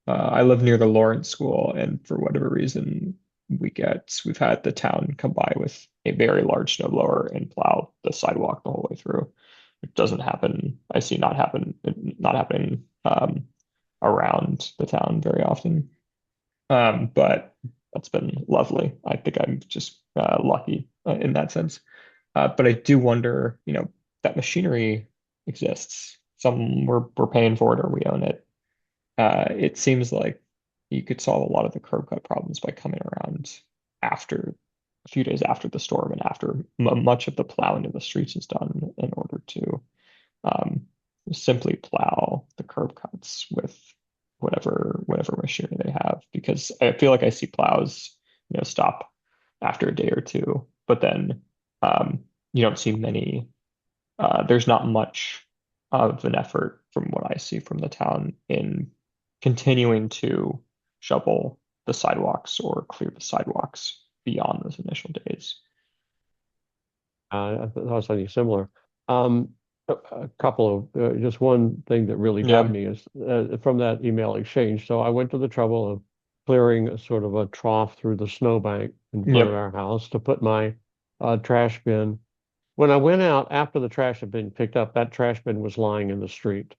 I live near the Lawrence School, and for whatever reason, we've had the town come by with a very large snowblower and plow the sidewalk the whole way through. It doesn't happen. I see not happening around the town very often. But that's been lovely. I think I'm just lucky in that sense. But I do wonder, you know, that machinery exists. Some we're paying for it or we own it. It seems like you could solve a lot of the curb cut problems by coming around after a few days after the storm and after much of the plowing of the streets is done in order to um, simply plow the curb cuts with whatever machinery they have. Because I feel like I see plows, you know, stop after a day or two, but then you don't see many. There's not much of an effort from what I see from the town in continuing to shovel the sidewalks or clear the sidewalks beyond those initial days. I thought something similar. A couple of just one thing that really Yeah. got me is from that email exchange. So I went to the trouble of clearing a sort of a trough through the snowbank in front of Yep. our house to put my trash bin. When I went out after the trash had been picked up, that trash bin was lying in the street.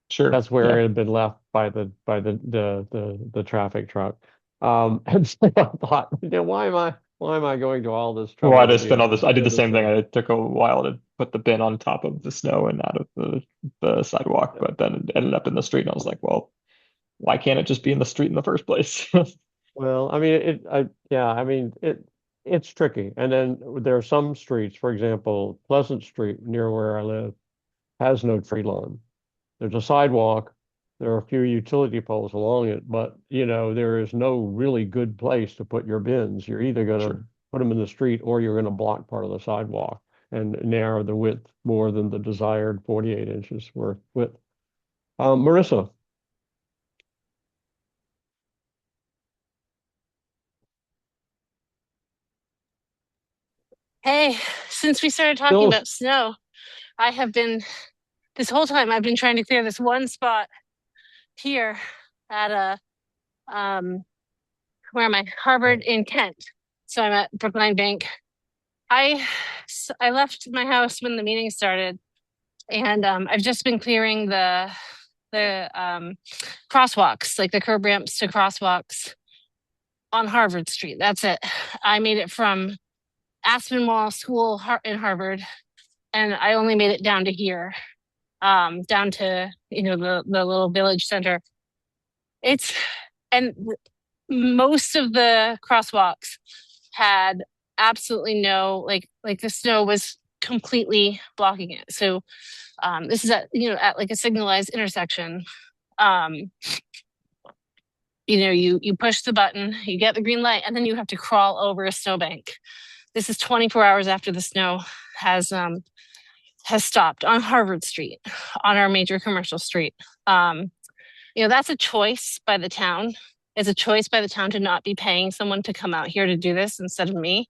Sure. That's where Yeah. it had been left by the traffic truck. And so I thought, you know, why am I going to all this trouble? Well, I to just spent all this. I did the this same thing. thing? It took a while to put the bin on top of the snow and out of the sidewalk, but then it ended up in the street, and I was like, well, why can't it just be in the street in the first place? Well, I mean, yeah, I mean, it's tricky. And then there are some streets, for example, Pleasant Street near where I live has no tree lawn. There's a sidewalk. There are a few utility poles along it, but you know, there is no really good place to put your bins. You're either going to Sure. put them in the street or you're going to block part of the sidewalk and narrow the width more than the desired 48 inches worth width. Marissa, Hey, since we started talking Bill, about snow, I have been this whole time I've been trying to clear this one spot here at a where am I? Harvard in Kent. So I'm at Brookline Bank. I left my house when the meeting started, and I've just been clearing the crosswalks, like the curb ramps to crosswalks on Harvard Street. That's it. I made it from Aspinwall School in Harvard, and I only made it down to here, down to the little village center. It's and most of the crosswalks had absolutely no like the snow was completely blocking it. So this is at like a signalized intersection. Um, you push the button, you get the green light, and then you have to crawl over a snowbank. This is 24 hours after the snow has stopped on Harvard Street, on our major commercial street. That's a choice by the town. It's a choice by the town to not be paying someone to come out here to do this instead of me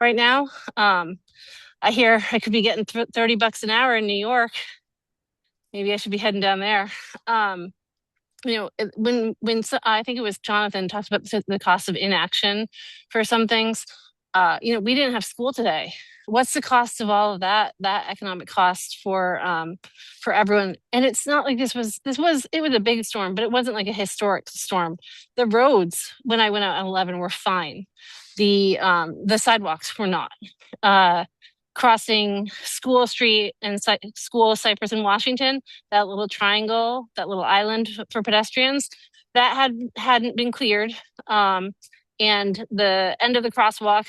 right now. I hear I could be getting $30 an hour in New York. Maybe I should be heading down there. I think it was Jonathan talked about the cost of inaction for some things. We didn't have school today. What's the cost of all of that economic cost for everyone? And it's not like it was a big storm, but it wasn't like a historic storm. The roads when I went out at 11 were fine. The sidewalks were not. Crossing School Street and School Cypress in Washington, that little triangle, that little island for pedestrians, that hadn't been cleared. And the end of the crosswalk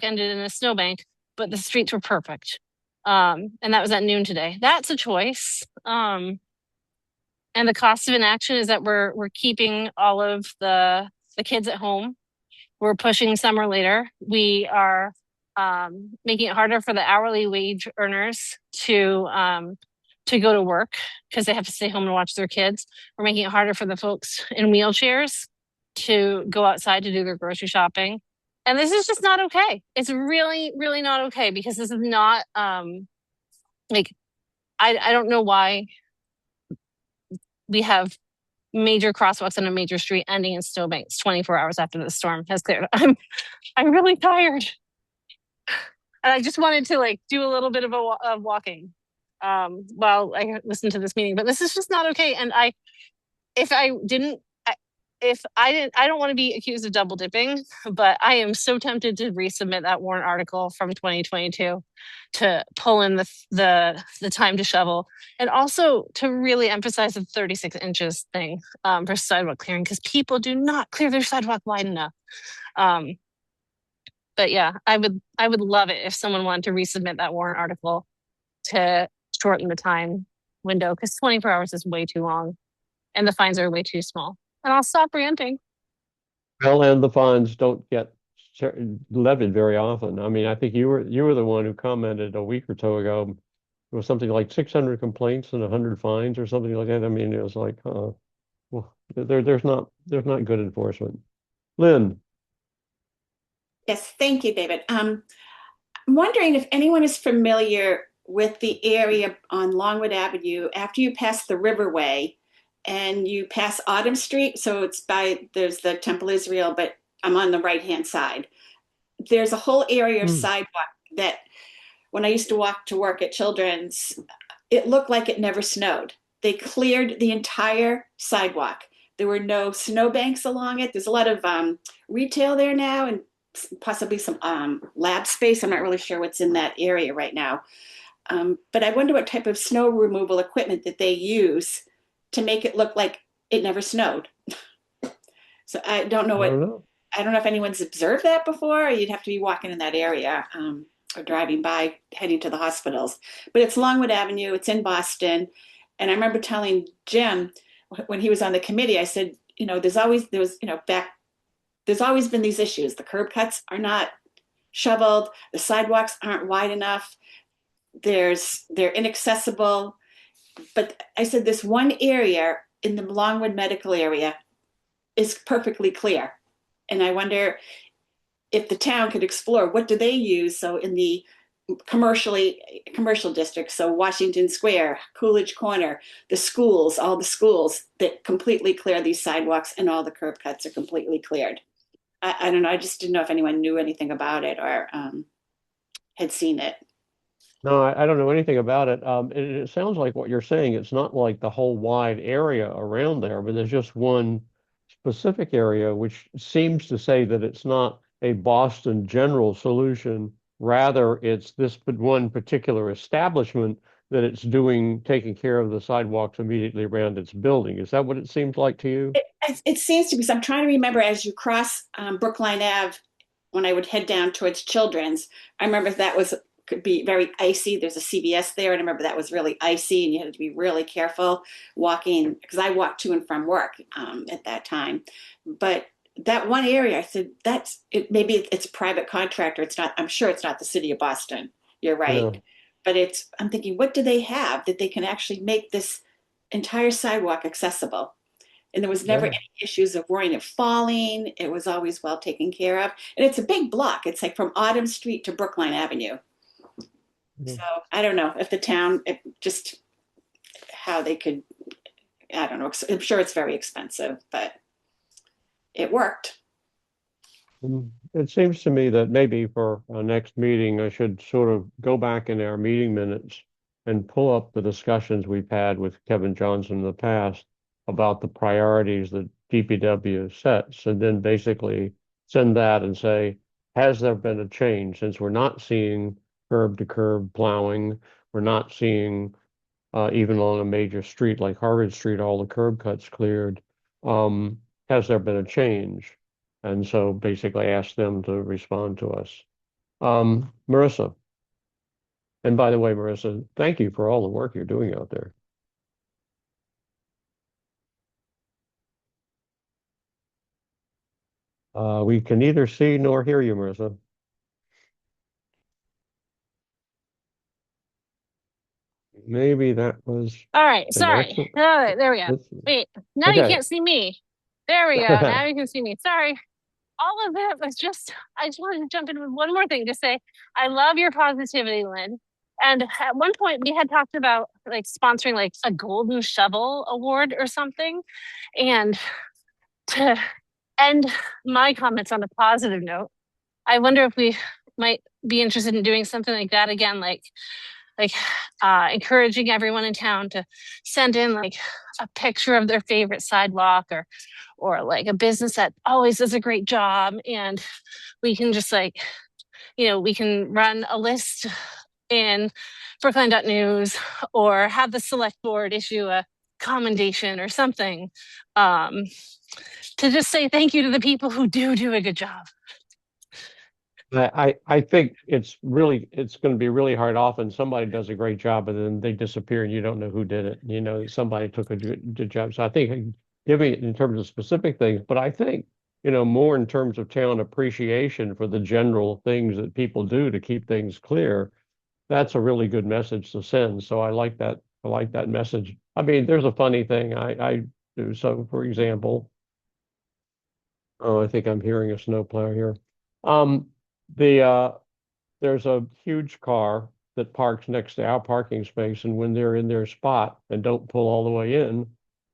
ended in a snowbank, but the streets were perfect. And that was at noon today. That's a choice. And the cost of inaction is that we're keeping all of the kids at home. We're pushing summer later. We are making it harder for the hourly wage earners to go to work because they have to stay home and watch their kids. We're making it harder for the folks in wheelchairs to go outside to do their grocery shopping. And this is just not okay. It's really, really not okay because this is not like I don't know why we have major crosswalks on a major street ending in snowbanks 24 hours after the storm has cleared. I'm really tired. And I just wanted to like do a little bit of of walking while I listened to this meeting, but this is just not okay. And if I didn't, I don't want to be accused of double dipping, but I am so tempted to resubmit that warrant article from 2022 to pull in the time to shovel, and also to really emphasize the 36 inches thing for sidewalk clearing, because people do not clear their sidewalk wide enough. But yeah, I would love it if someone wanted to resubmit that warrant article to shorten the time window, because 24 hours is way too long and the fines are way too small. And I'll stop ranting. Well, and the fines don't get levied very often. I mean, I think you were the one who commented a week or so ago. It was something like 600 complaints and 100 fines or something like that. I mean, it was like, well, there's not good enforcement. Lynn. Yes, thank you, David. I'm wondering if anyone is familiar with the area on Longwood Avenue after you pass the Riverway and you pass Autumn Street. So there's the Temple Israel, but I'm on the right-hand side. There's a whole area of sidewalk that when I used to walk to work at Children's, it looked like it never snowed. They cleared the entire sidewalk. There were no snowbanks along it. There's a lot of retail there now and possibly some lab space. I'm not really sure what's in that area right now. But I wonder what type of snow removal equipment that they use to make it look like it never snowed. So I don't know I don't know if anyone's observed that before, or you'd have to be walking in that area or driving by heading to the hospitals. But it's Longwood Avenue, it's in Boston. And I remember telling Jim when he was on the committee, I said, there's always been these issues. The curb cuts are not shoveled, the sidewalks aren't wide enough, they're inaccessible. But I said this one area in the Longwood medical area is perfectly clear. And I wonder if the town could explore what do they use. So in the commercial districts, so Washington Square, Coolidge Corner, all the schools that completely clear these sidewalks and all the curb cuts are completely cleared. I don't know. I just didn't know if anyone knew anything about it or had seen it. No, I don't know anything about it. It sounds like what you're saying. It's not like the whole wide area around there, but there's just one specific area, which seems to say that it's not a Boston general solution. Rather, it's this one particular establishment that it's taking care of the sidewalks immediately around its building. Is that what it seems like to you? It seems to be. So I'm trying to remember as you cross Brookline Ave, when I would head down towards Children's, I remember could be very icy. There's a CVS there, and I remember that was really icy, and you had to be really careful walking because I walked to and from work at that time. But that one area, I said, that's it. Maybe it's a private contractor. It's not. I'm sure it's not the city of Boston. You're right. Yeah. But I'm thinking, what do they have that they can actually make this entire sidewalk accessible? And there was never any issues of worrying of falling. It was always well taken care of. And it's a big block. It's like from Autumn Street to Brookline Avenue. So I don't know if the town, just how they could, I don't know. I'm sure it's very expensive, but it worked. It seems to me that maybe for our next meeting, I should sort of go back in our meeting minutes and pull up the discussions we've had with Kevin Johnson in the past about the priorities that DPW sets, and then basically send that and say, has there been a change since we're not seeing curb to curb plowing? We're not seeing even along a major street like Harvard Street, all the curb cuts cleared. Has there been a change? And so basically ask them to respond to us. Marissa. And by the way, Marissa, thank you for all the work you're doing out there. We can neither see nor hear you, Marissa. Maybe that was All right, an sorry. accident. All right, there we go. Wait, now you Okay. can't see me. There we go. Now you can see me. Sorry. All of that was just, I just wanted to jump in with one more thing to say. I love your positivity, Lynn. And at one point we had talked about like sponsoring like a golden shovel award or something. And to end my comments on a positive note, I wonder if we might be interested in doing something like that again, like encouraging everyone in town to send in like a picture of their favorite sidewalk or like a business that always does a great job, and we can just like, you know, we can run a list in Brookline.news or have the select board issue a commendation or something, um, to just say thank you to the people who do a good job. I think it's going to be really hard. Often somebody does a great job and then they disappear and you don't know who did it. You know, somebody took a good job. So I think giving it in terms of specific things, but I think, you know, more in terms of town appreciation for the general things that people do to keep things clear. That's a really good message to send. So I like that. I like that message. I mean, there's a funny thing I do. So for example, oh, I think I'm hearing a snowplow here. Um, the there's a huge car that parks next to our parking space, and when they're in their spot and don't pull all the way in,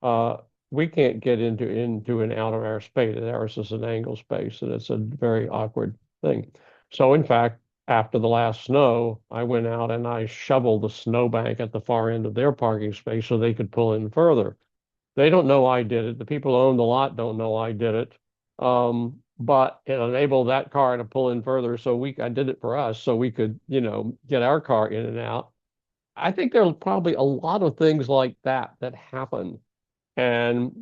uh, we can't get into and out of our space. Ours is an angle space, and it's a very awkward thing. So in fact, after the last snow, I went out and I shoveled the snowbank at the far end of their parking space so they could pull in further. They don't know I did it. The people who own the lot don't know I did it. But it enabled that car to pull in further. So I did it for us so we could, you know, get our car in and out. I think there's probably a lot of things like that that happen and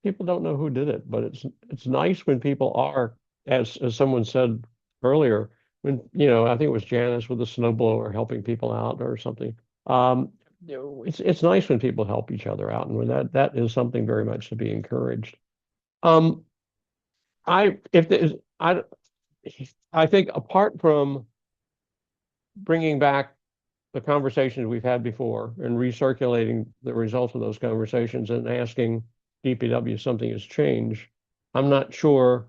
people don't know who did it, but it's nice when people are, as someone said earlier, when, you know, I think it was Janice with the snowblower helping people out or something. You know, it's nice when people help each other out, and when that is something very much to be encouraged. Um, I if there's I think apart from bringing back the conversations we've had before and recirculating the results of those conversations and asking DPW if something has changed, I'm not sure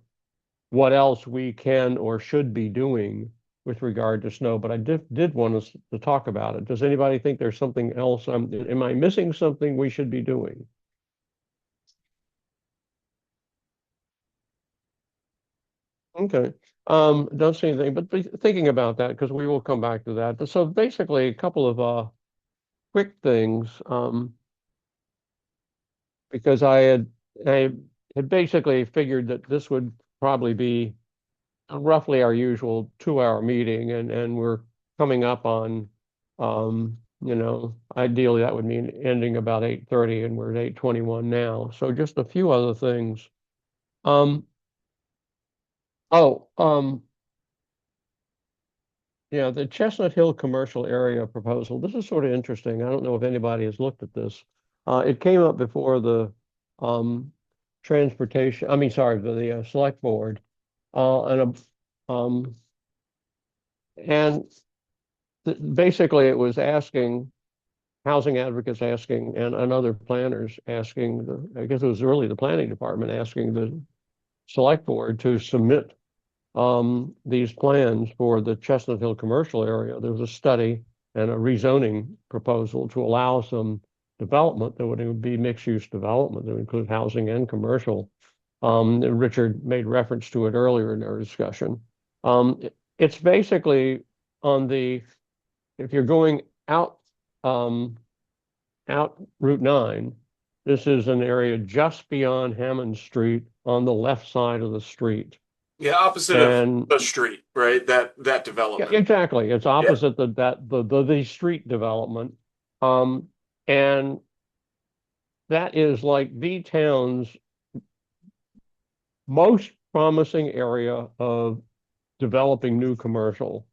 what else we can or should be doing with regard to snow, but I did want us to talk about it. Does anybody think there's something else? Am I missing something we should be doing? Okay. Don't see anything, but be thinking about that because we will come back to that. So basically, a couple of quick things. Because I had basically figured that this would probably be roughly our usual 2 hour meeting, and we're coming up on, you know, ideally that would mean ending about 8:30, and we're at 8:21 now. So just a few other things. Um, oh, yeah, the Chestnut Hill commercial area proposal. This is sort of interesting. I don't know if anybody has looked at this. It came up before the um, transportation, I mean, sorry, the select board. Um, and basically it was asking, housing advocates asking, and other planners asking, I guess it was really the planning department asking the select board to submit these plans for the Chestnut Hill commercial area. There was a study and a rezoning proposal to allow some development that would be mixed use development that would include housing and commercial. Richard made reference to it earlier in our discussion. It's basically on the, if you're going out, out Route 9, this is an area just beyond Hammond Street on the left side of the street. Yeah, opposite And of the street, right? That yeah, development. exactly. It's opposite the street development. And that is like the town's most promising area of developing new commercial.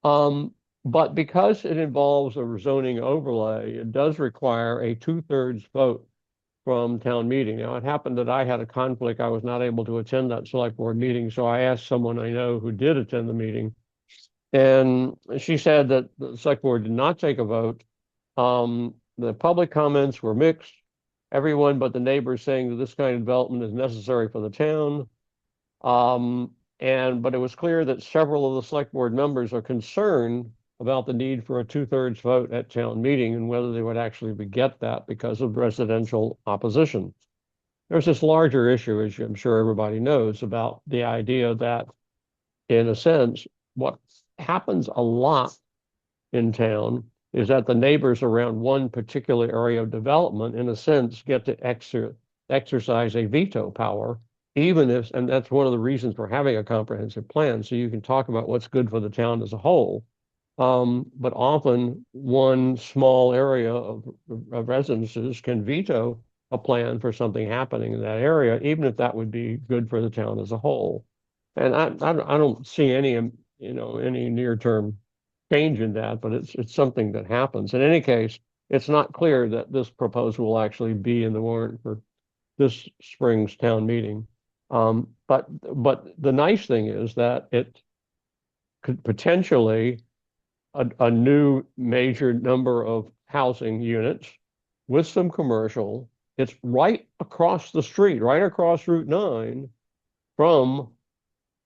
But because it involves a zoning overlay, it does require a 2/3 vote from town meeting. Now, it happened that I had a conflict. I was not able to attend that select board meeting, so I asked someone I know who did attend the meeting. And she said that the select board did not take a vote. The public comments were mixed. Everyone but the neighbors saying that this kind of development is necessary for the town. But it was clear that several of the select board members are concerned about the need for a 2/3 vote at town meeting and whether they would actually get that because of residential opposition. There's this larger issue, as I'm sure everybody knows, about the idea that, in a sense, what happens a lot in town is that the neighbors around one particular area of development, in a sense, get to exercise a veto power, even if, and that's one of the reasons for having a comprehensive plan, so you can talk about what's good for the town as a whole. But often one small area of residences can veto a plan for something happening in that area, even if that would be good for the town as a whole. And I don't see any, any near-term change in that, but it's something that happens. In any case, it's not clear that this proposal will actually be in the warrant for this spring's town meeting. But the nice thing is that it could potentially a new major number of housing units with some commercial. It's right across the street, right across Route 9 from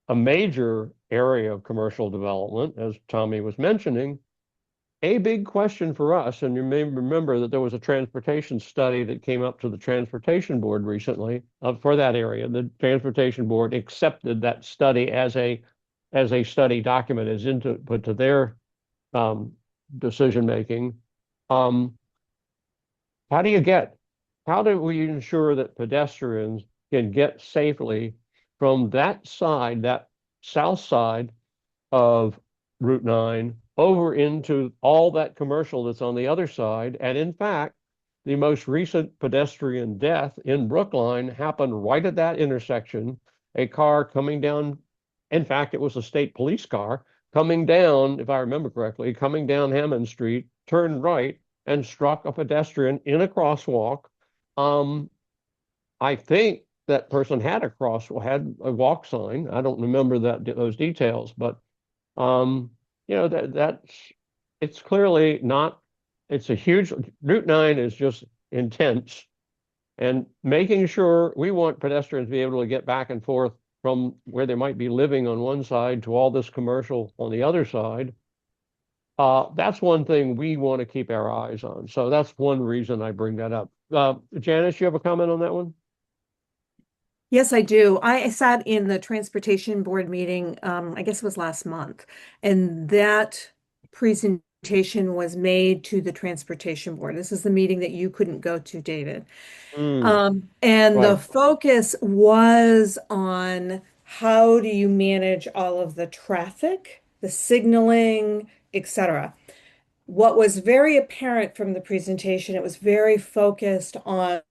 a major area of commercial development, as Tommy was mentioning. A big question for us, and you may remember that there was a transportation study that came up to the Transportation Board recently for that area. The Transportation Board accepted that study as a study document, as input to their decision making. How do we ensure that pedestrians can get safely from that side, that south side of Route 9, over into all that commercial that's on the other side? And in fact, the most recent pedestrian death in Brookline happened right at that intersection. A car coming down, in fact, it was a state police car coming down, if I remember correctly, coming down Hammond Street, turned right and struck a pedestrian in a crosswalk. I think that person had a walk sign. I don't remember those details, but it's clearly not. It's a huge Route 9 is just intense, and making sure we want pedestrians to be able to get back and forth from where they might be living on one side to all this commercial on the other side. That's one thing we want to keep our eyes on. So that's one reason I bring that up. Janice, you have a comment on that one? Yes, I do. I sat in the transportation board meeting, I guess it was last month, and that presentation was made to the transportation board. This is the meeting that you couldn't go to, David. And the Right. focus was on how do you manage all of the traffic, the signaling, etc. What was very apparent from the presentation, it was very focused on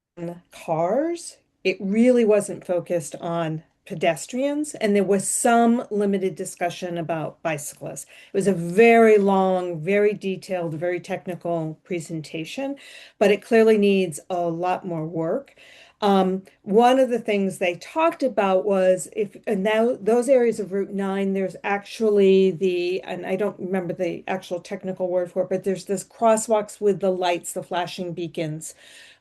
cars. It really wasn't focused on pedestrians, and there was some limited discussion about bicyclists. It was a very long, very detailed, very technical presentation, but it clearly needs a lot more work. One of the things they talked about was and now those areas of Route 9, there's actually and I don't remember the actual technical word for it, but there's this crosswalks with the lights, the flashing beacons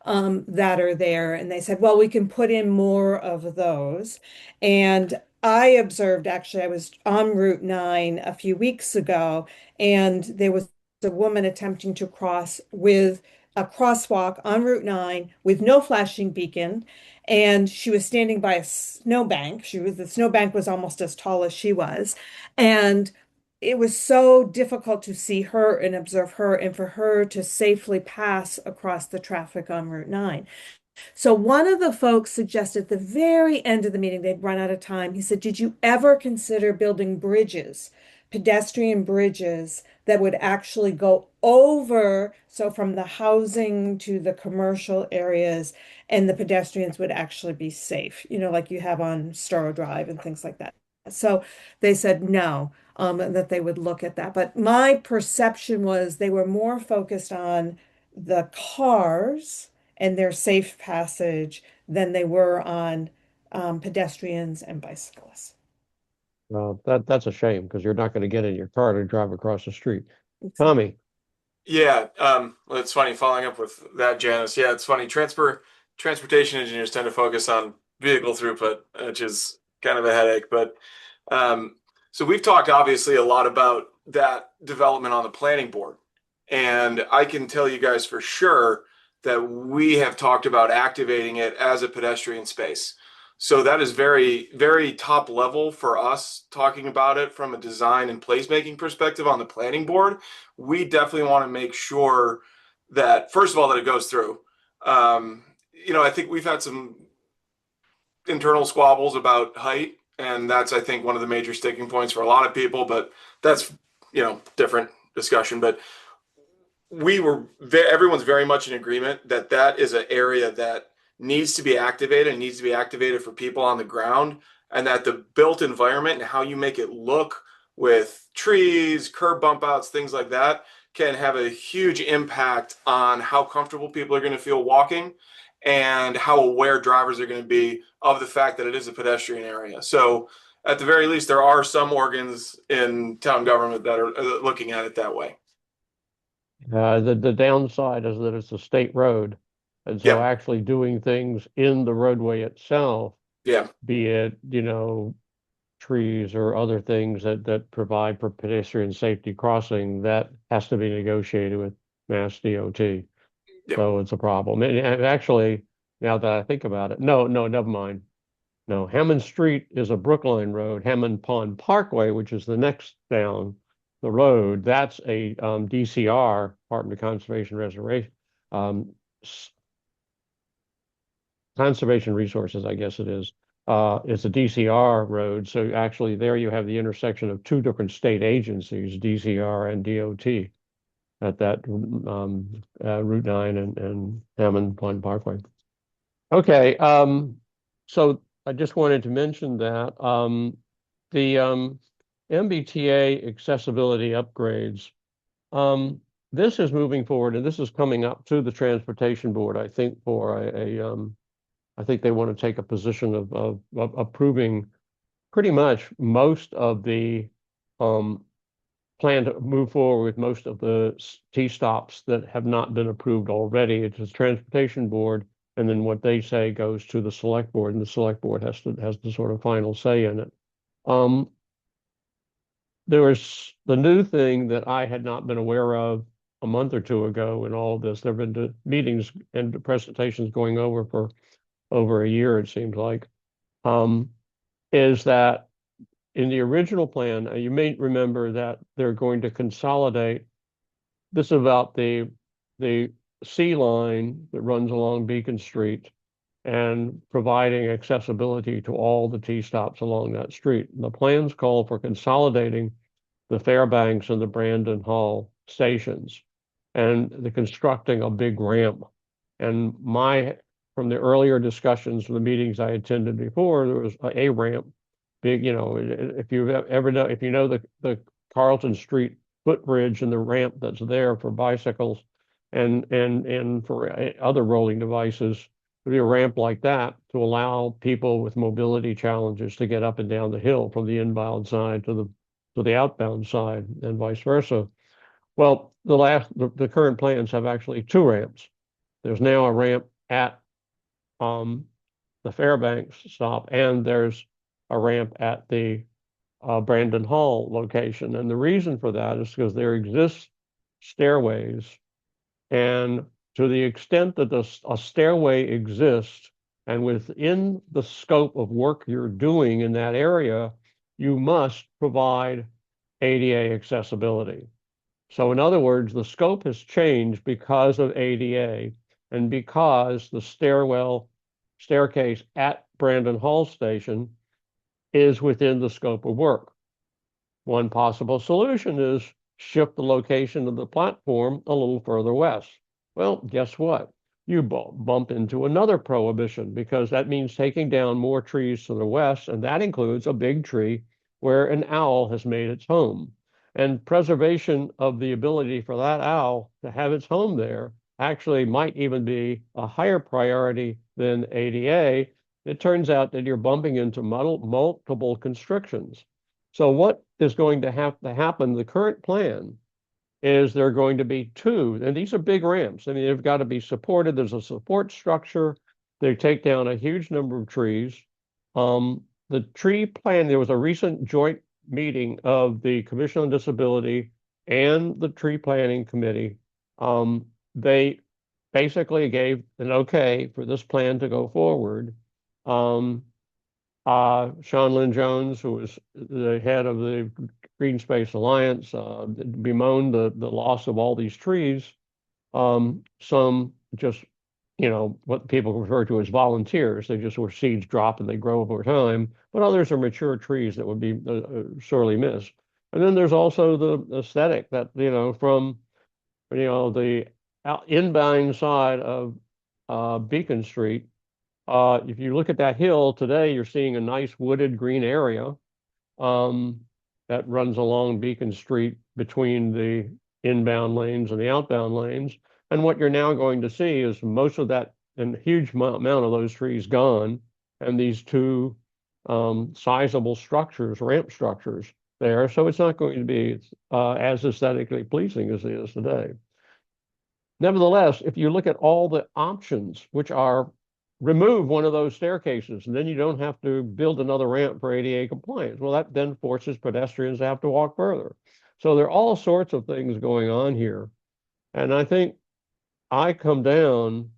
that are there. And they said, well, we can put in more of those. And I observed, actually, I was on Route 9 a few weeks ago, and there was a woman attempting to cross with a crosswalk on Route 9 with no flashing beacon, and she was standing by a snowbank. The snowbank was almost as tall as she was, and it was so difficult to see her and observe her and for her to safely pass across the traffic on Route 9. So one of the folks suggested at the very end of the meeting, they'd run out of time. He said, did you ever consider building bridges, pedestrian bridges that would actually go over, so from the housing to the commercial areas, and the pedestrians would actually be safe, like you have on Storrow Drive and things like that. So they said no, that they would look at that. But my perception was they were more focused on the cars and their safe passage than they were on pedestrians and bicyclists. That's a shame because you're not going to get in your car to drive across the street. Exactly. Tommy, Yeah, well, it's funny following up with that, Janice. Yeah, it's funny. Transportation engineers tend to focus on vehicle throughput, which is kind of a headache. But so we've talked obviously a lot about that development on the planning board, and I can tell you guys for sure that we have talked about activating it as a pedestrian space. So that is very, very top level for us talking about it from a design and placemaking perspective on the planning board. We definitely want to make sure that, first of all, that it goes through. I think we've had some internal squabbles about height, and that's, I think, one of the major sticking points for a lot of people, but that's, different discussion. But everyone's very much in agreement that that is an area that needs to be activated for people on the ground, and that the built environment and how you make it look with trees, curb bump outs, things like that can have a huge impact on how comfortable people are going to feel walking and how aware drivers are going to be of the fact that it is a pedestrian area. So at the very least, there are some organs in town government that are looking at it that way. the downside is that it's a state road. And so Yeah. actually doing things in the roadway itself, Yeah. be it, trees or other things that provide for pedestrian safety crossing, that has to be negotiated with Mass DOT. Yeah. So it's a problem. And actually, now that I think about it, no, never mind. No, Hammond Street is a Brookline road. Hammond Pond Parkway, which is the next down the road, that's a DCR, Department of Conservation Reservation, Conservation Resources, I guess it is. It's a DCR road. So actually there you have the intersection of two different state agencies, DCR and DOT, at that Route 9 and Hammond Pond Parkway. Okay, so I just wanted to mention that the MBTA accessibility upgrades, this is moving forward, and this is coming up to the Transportation Board, I think, for I think they want to take a position of approving pretty much most of the plan to move forward with most of the T-stops that have not been approved already. It's the Transportation Board, and then what they say goes to the Select Board, and the Select Board has the sort of final say in it. There was the new thing that I had not been aware of a month or two ago in all of this. There have been meetings and presentations going over for over a year, it seems like, is that in the original plan, you may remember that they're going to consolidate. This is about the C line that runs along Beacon Street and providing accessibility to all the T-stops along that street. The plans call for consolidating the Fairbanks and the Brandon Hall stations and the constructing a big ramp. And from the earlier discussions, the meetings I attended before, there was a ramp, big, if you ever know, if you know the Carlton Street footbridge and the ramp that's there for bicycles and for other rolling devices, there'd be a ramp like that to allow people with mobility challenges to get up and down the hill from the inbound side to the outbound side and vice versa. Well, the current plans have actually two ramps. There's now a ramp at the Fairbanks stop, and there's a ramp at the Brandon Hall location. And the reason for that is because there exists stairways, and to the extent that a stairway exists and within the scope of work you're doing in that area, you must provide ADA accessibility. So in other words, the scope has changed because of ADA and because the staircase at Brandon Hall Station is within the scope of work. One possible solution is shift the location of the platform a little further west. Well, guess what? You bump into another prohibition because that means taking down more trees to the west, and that includes a big tree where an owl has made its home. And preservation of the ability for that owl to have its home there actually might even be a higher priority than ADA, it turns out that you're bumping into multiple constrictions. So what is going to have to happen, the current plan is there are going to be two, and these are big ramps. I mean, they've got to be supported. There's a support structure. They take down a huge number of trees. The tree plan, there was a recent joint meeting of the Commission on Disability and the Tree Planning Committee. They basically gave an okay for this plan to go forward. Sean Lynn Jones, who was the head of the Green Space Alliance, bemoaned the loss of all these trees. Some just, what people refer to as volunteers. They just were seeds drop and they grow over time. But others are mature trees that would be sorely missed. And then there's also the aesthetic that, from, the inbound side of Beacon Street. If you look at that hill today, you're seeing a nice wooded green area that runs along Beacon Street between the inbound lanes and the outbound lanes. And what you're now going to see is most of that and huge amount of those trees gone, and these two sizable structures, ramp structures there. So it's not going to be as aesthetically pleasing as it is today. Nevertheless, if you look at all the options, which are remove one of those staircases, and then you don't have to build another ramp for ADA compliance. Well, that then forces pedestrians to have to walk further. So there are all sorts of things going on here. And I think I come down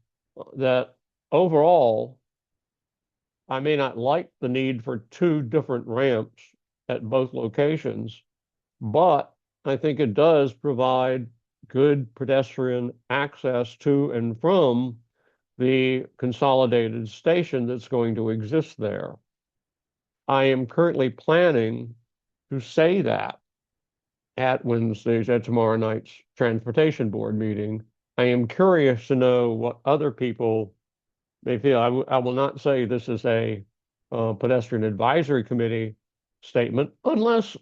that overall, I may not like the need for two different ramps at both locations, but I think it does provide good pedestrian access to and from the consolidated station that's going to exist there. I am currently planning to say that at tomorrow night's transportation board meeting. I am curious to know what other people may feel. I will not say this is a pedestrian advisory committee statement unless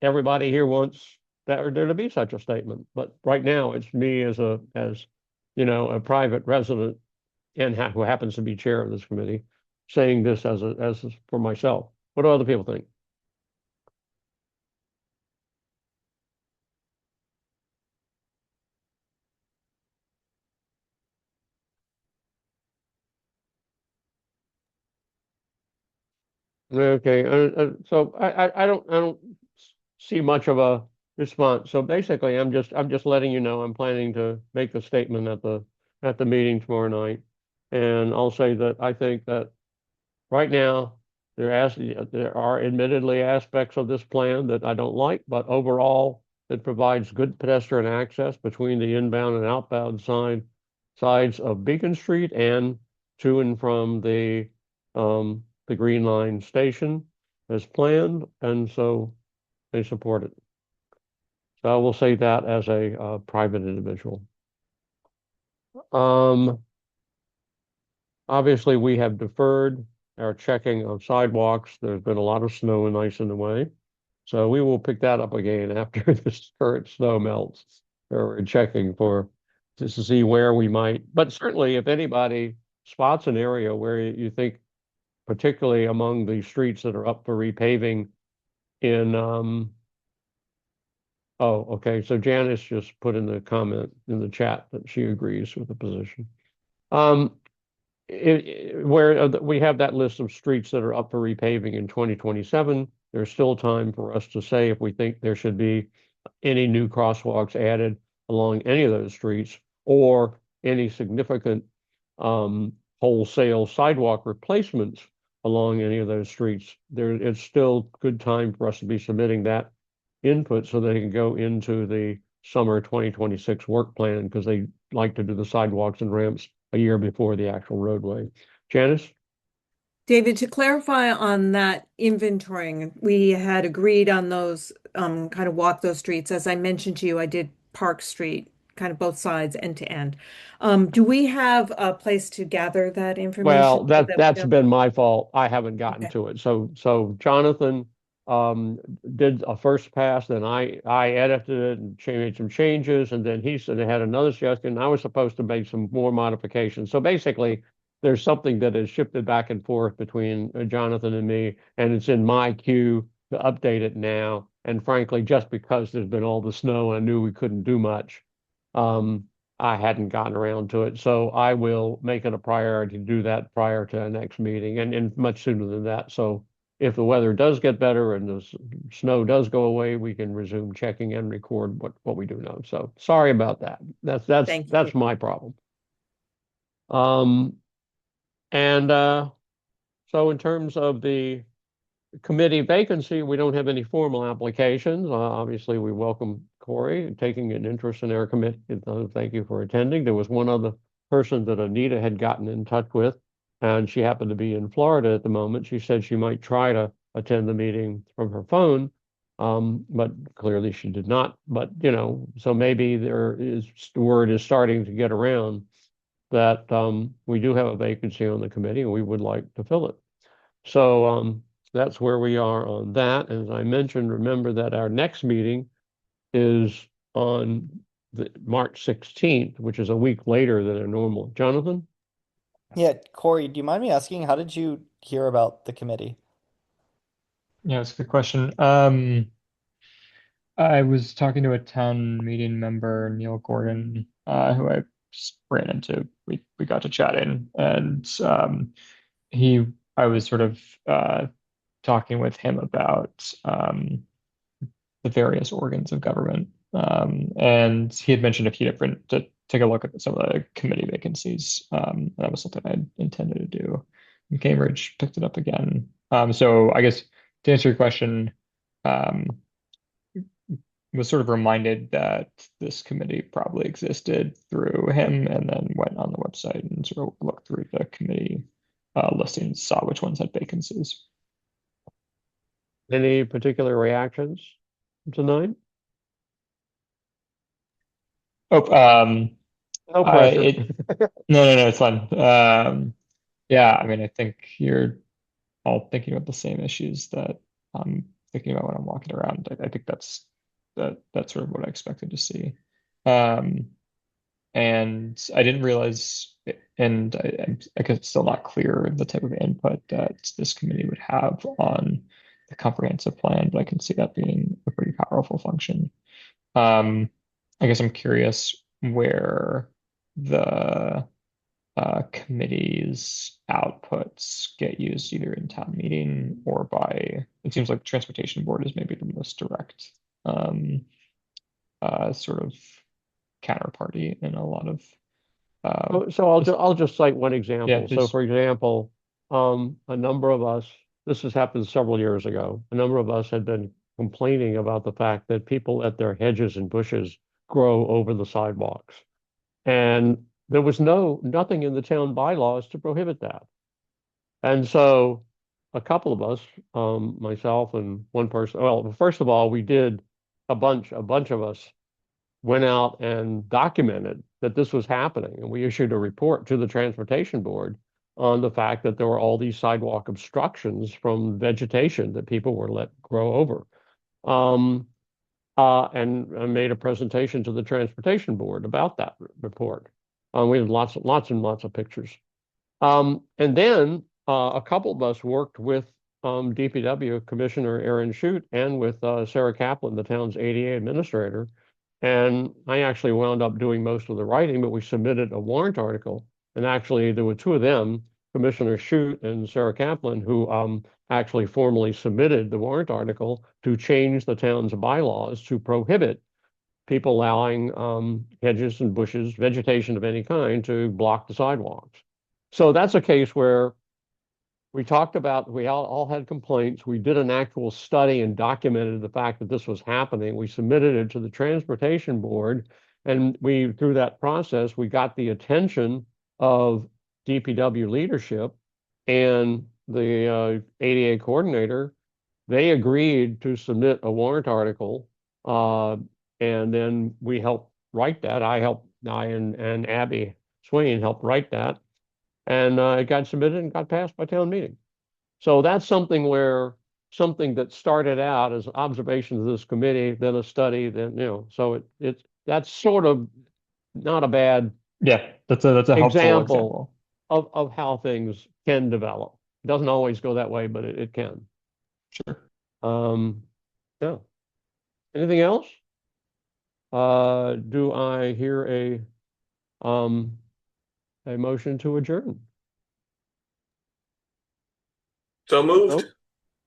everybody here wants there to be such a statement. But right now it's me as a private resident and who happens to be chair of this committee, saying this as for myself. What do other people think? Okay, so I don't see much of a response. So basically, I'm just letting you know I'm planning to make the statement at the meeting tomorrow night, and I'll say that I think that right now there are admittedly aspects of this plan that I don't like, but overall it provides good pedestrian access between the inbound and outbound sides of Beacon Street and to and from the Green Line station as planned, and so they support it. So I will say that as a private individual. Obviously, we have deferred our checking of sidewalks. There's been a lot of snow and ice in the way. So we will pick that up again after this current snow melts. We're checking to see where we might, but certainly if anybody spots an area where you think, particularly among the streets that are up for repaving in, oh, okay. So Janice just put in the comment in the chat that she agrees with the position. Where we have that list of streets that are up for repaving in 2027, there's still time for us to say if we think there should be any new crosswalks added along any of those streets or any significant wholesale sidewalk replacements along any of those streets. It's still good time for us to be submitting that input so they can go into the summer 2026 work plan because they like to do the sidewalks and ramps a year before the actual roadway. Janice? David, to clarify on that inventorying, we had agreed on those, kind of walk those streets. As I mentioned to you, I did Park Street, kind of both sides, end to end. Do we have a place to gather that information? Well, so that we that's don't- been my fault. I haven't gotten Okay. to it. So Jonathan did a first pass, then I edited it and made some changes, and then he said they had another suggestion, and I was supposed to make some more modifications. So basically, there's something that has shifted back and forth between Jonathan and me, and it's in my queue to update it now. And frankly, just because there's been all the snow and I knew we couldn't do much, I hadn't gotten around to it. So I will make it a priority to do that prior to our next meeting, and much sooner than that. So if the weather does get better and the snow does go away, we can resume checking and record what we do know. So sorry about that. Thank you. That's my problem. And so in terms of the committee vacancy, we don't have any formal applications. Obviously, we welcome Corey taking an interest in our committee. Thank you for attending. There was one other person that Anita had gotten in touch with, and she happened to be in Florida at the moment. She said she might try to attend the meeting from her phone, but clearly she did not. But, so maybe the word is starting to get around that we do have a vacancy on the committee and we would like to fill it. So that's where we are on that. As I mentioned, remember that our next meeting is on March 16th, which is a week later than our normal. Jonathan? Yeah, Corey, do you mind me asking, how did you hear about the committee? Yeah, that's a good question. I was talking to a town meeting member, Neil Gordon, who I just ran into. We got to chatting, and I was sort of talking with him about the various organs of government, and he had mentioned a few different to take a look at some of the committee vacancies. And that was something I intended to do. And Cambridge picked it up again. So I guess to answer your question, was sort of reminded that this committee probably existed through him, and then went on the website and sort of looked through the committee listings, saw which ones had vacancies. Any particular reactions tonight? Oh, No pressure. no, it's fine. Yeah, I mean, I think you're all thinking about the same issues that I'm thinking about when I'm walking around. I think that's sort of what I expected to see. And I didn't realize, and I guess it's still not clear the type of input that this committee would have on the comprehensive plan, but I can see that being a pretty powerful function. I guess I'm curious where the committee's outputs get used either in town meeting or by, it seems like the transportation board is maybe the most direct sort of counterparty in a lot of So I'll just cite one example. Yeah, So please. for example, a number of us, this has happened several years ago, a number of us had been complaining about the fact that people let their hedges and bushes grow over the sidewalks. And there was nothing in the town bylaws to prohibit that. And so a couple of us, myself and one person, well, first of all, we did a bunch of us went out and documented that this was happening. And we issued a report to the transportation board on the fact that there were all these sidewalk obstructions from vegetation that people were let grow over. And I made a presentation to the transportation board about that report. We had lots and lots of pictures. And then a couple of us worked with DPW Commissioner Aaron Shute and with Sarah Kaplan, the town's ADA administrator. And I actually wound up doing most of the writing, but we submitted a warrant article. And actually, there were two of them, Commissioner Shute and Sarah Kaplan, who actually formally submitted the warrant article to change the town's bylaws to prohibit people allowing hedges and bushes, vegetation of any kind, to block the sidewalks. So that's a case where we talked about, we all had complaints. We did an actual study and documented the fact that this was happening. We submitted it to the transportation board, and through that process, we got the attention of DPW leadership and the ADA coordinator. They agreed to submit a warrant article, and then we helped write that. I and Abby Swain helped write that. And it got submitted and got passed by town meeting. So that's something where something that started out as observations of this committee, then a study, then, so that's sort of not a bad Yeah, that's a helpful example example. of how things can develop. It doesn't always go that way, but it can. Sure. Yeah. Anything else? Do I hear a motion to adjourn? So moved. Nope.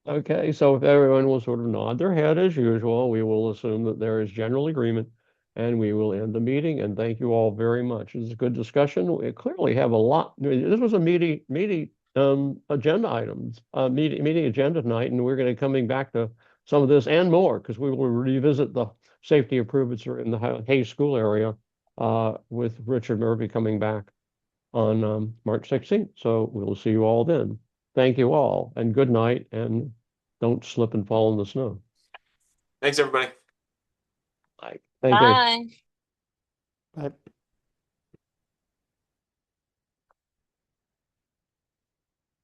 Okay, so if everyone will sort of nod their head as usual, we will assume that there is general agreement and we will end the meeting. And thank you all very much. It was a good discussion. We clearly have a lot. This was a meaty agenda items, meeting agenda tonight, and we're going to be coming back to some of this and more because we will revisit the safety improvements in the Hayes School area with Richard Murphy coming back on March 16th. So we'll see you all then. Thank you all, and good night, and don't slip and fall in the snow. Thanks, everybody. Bye. Thank you. Bye. Bye.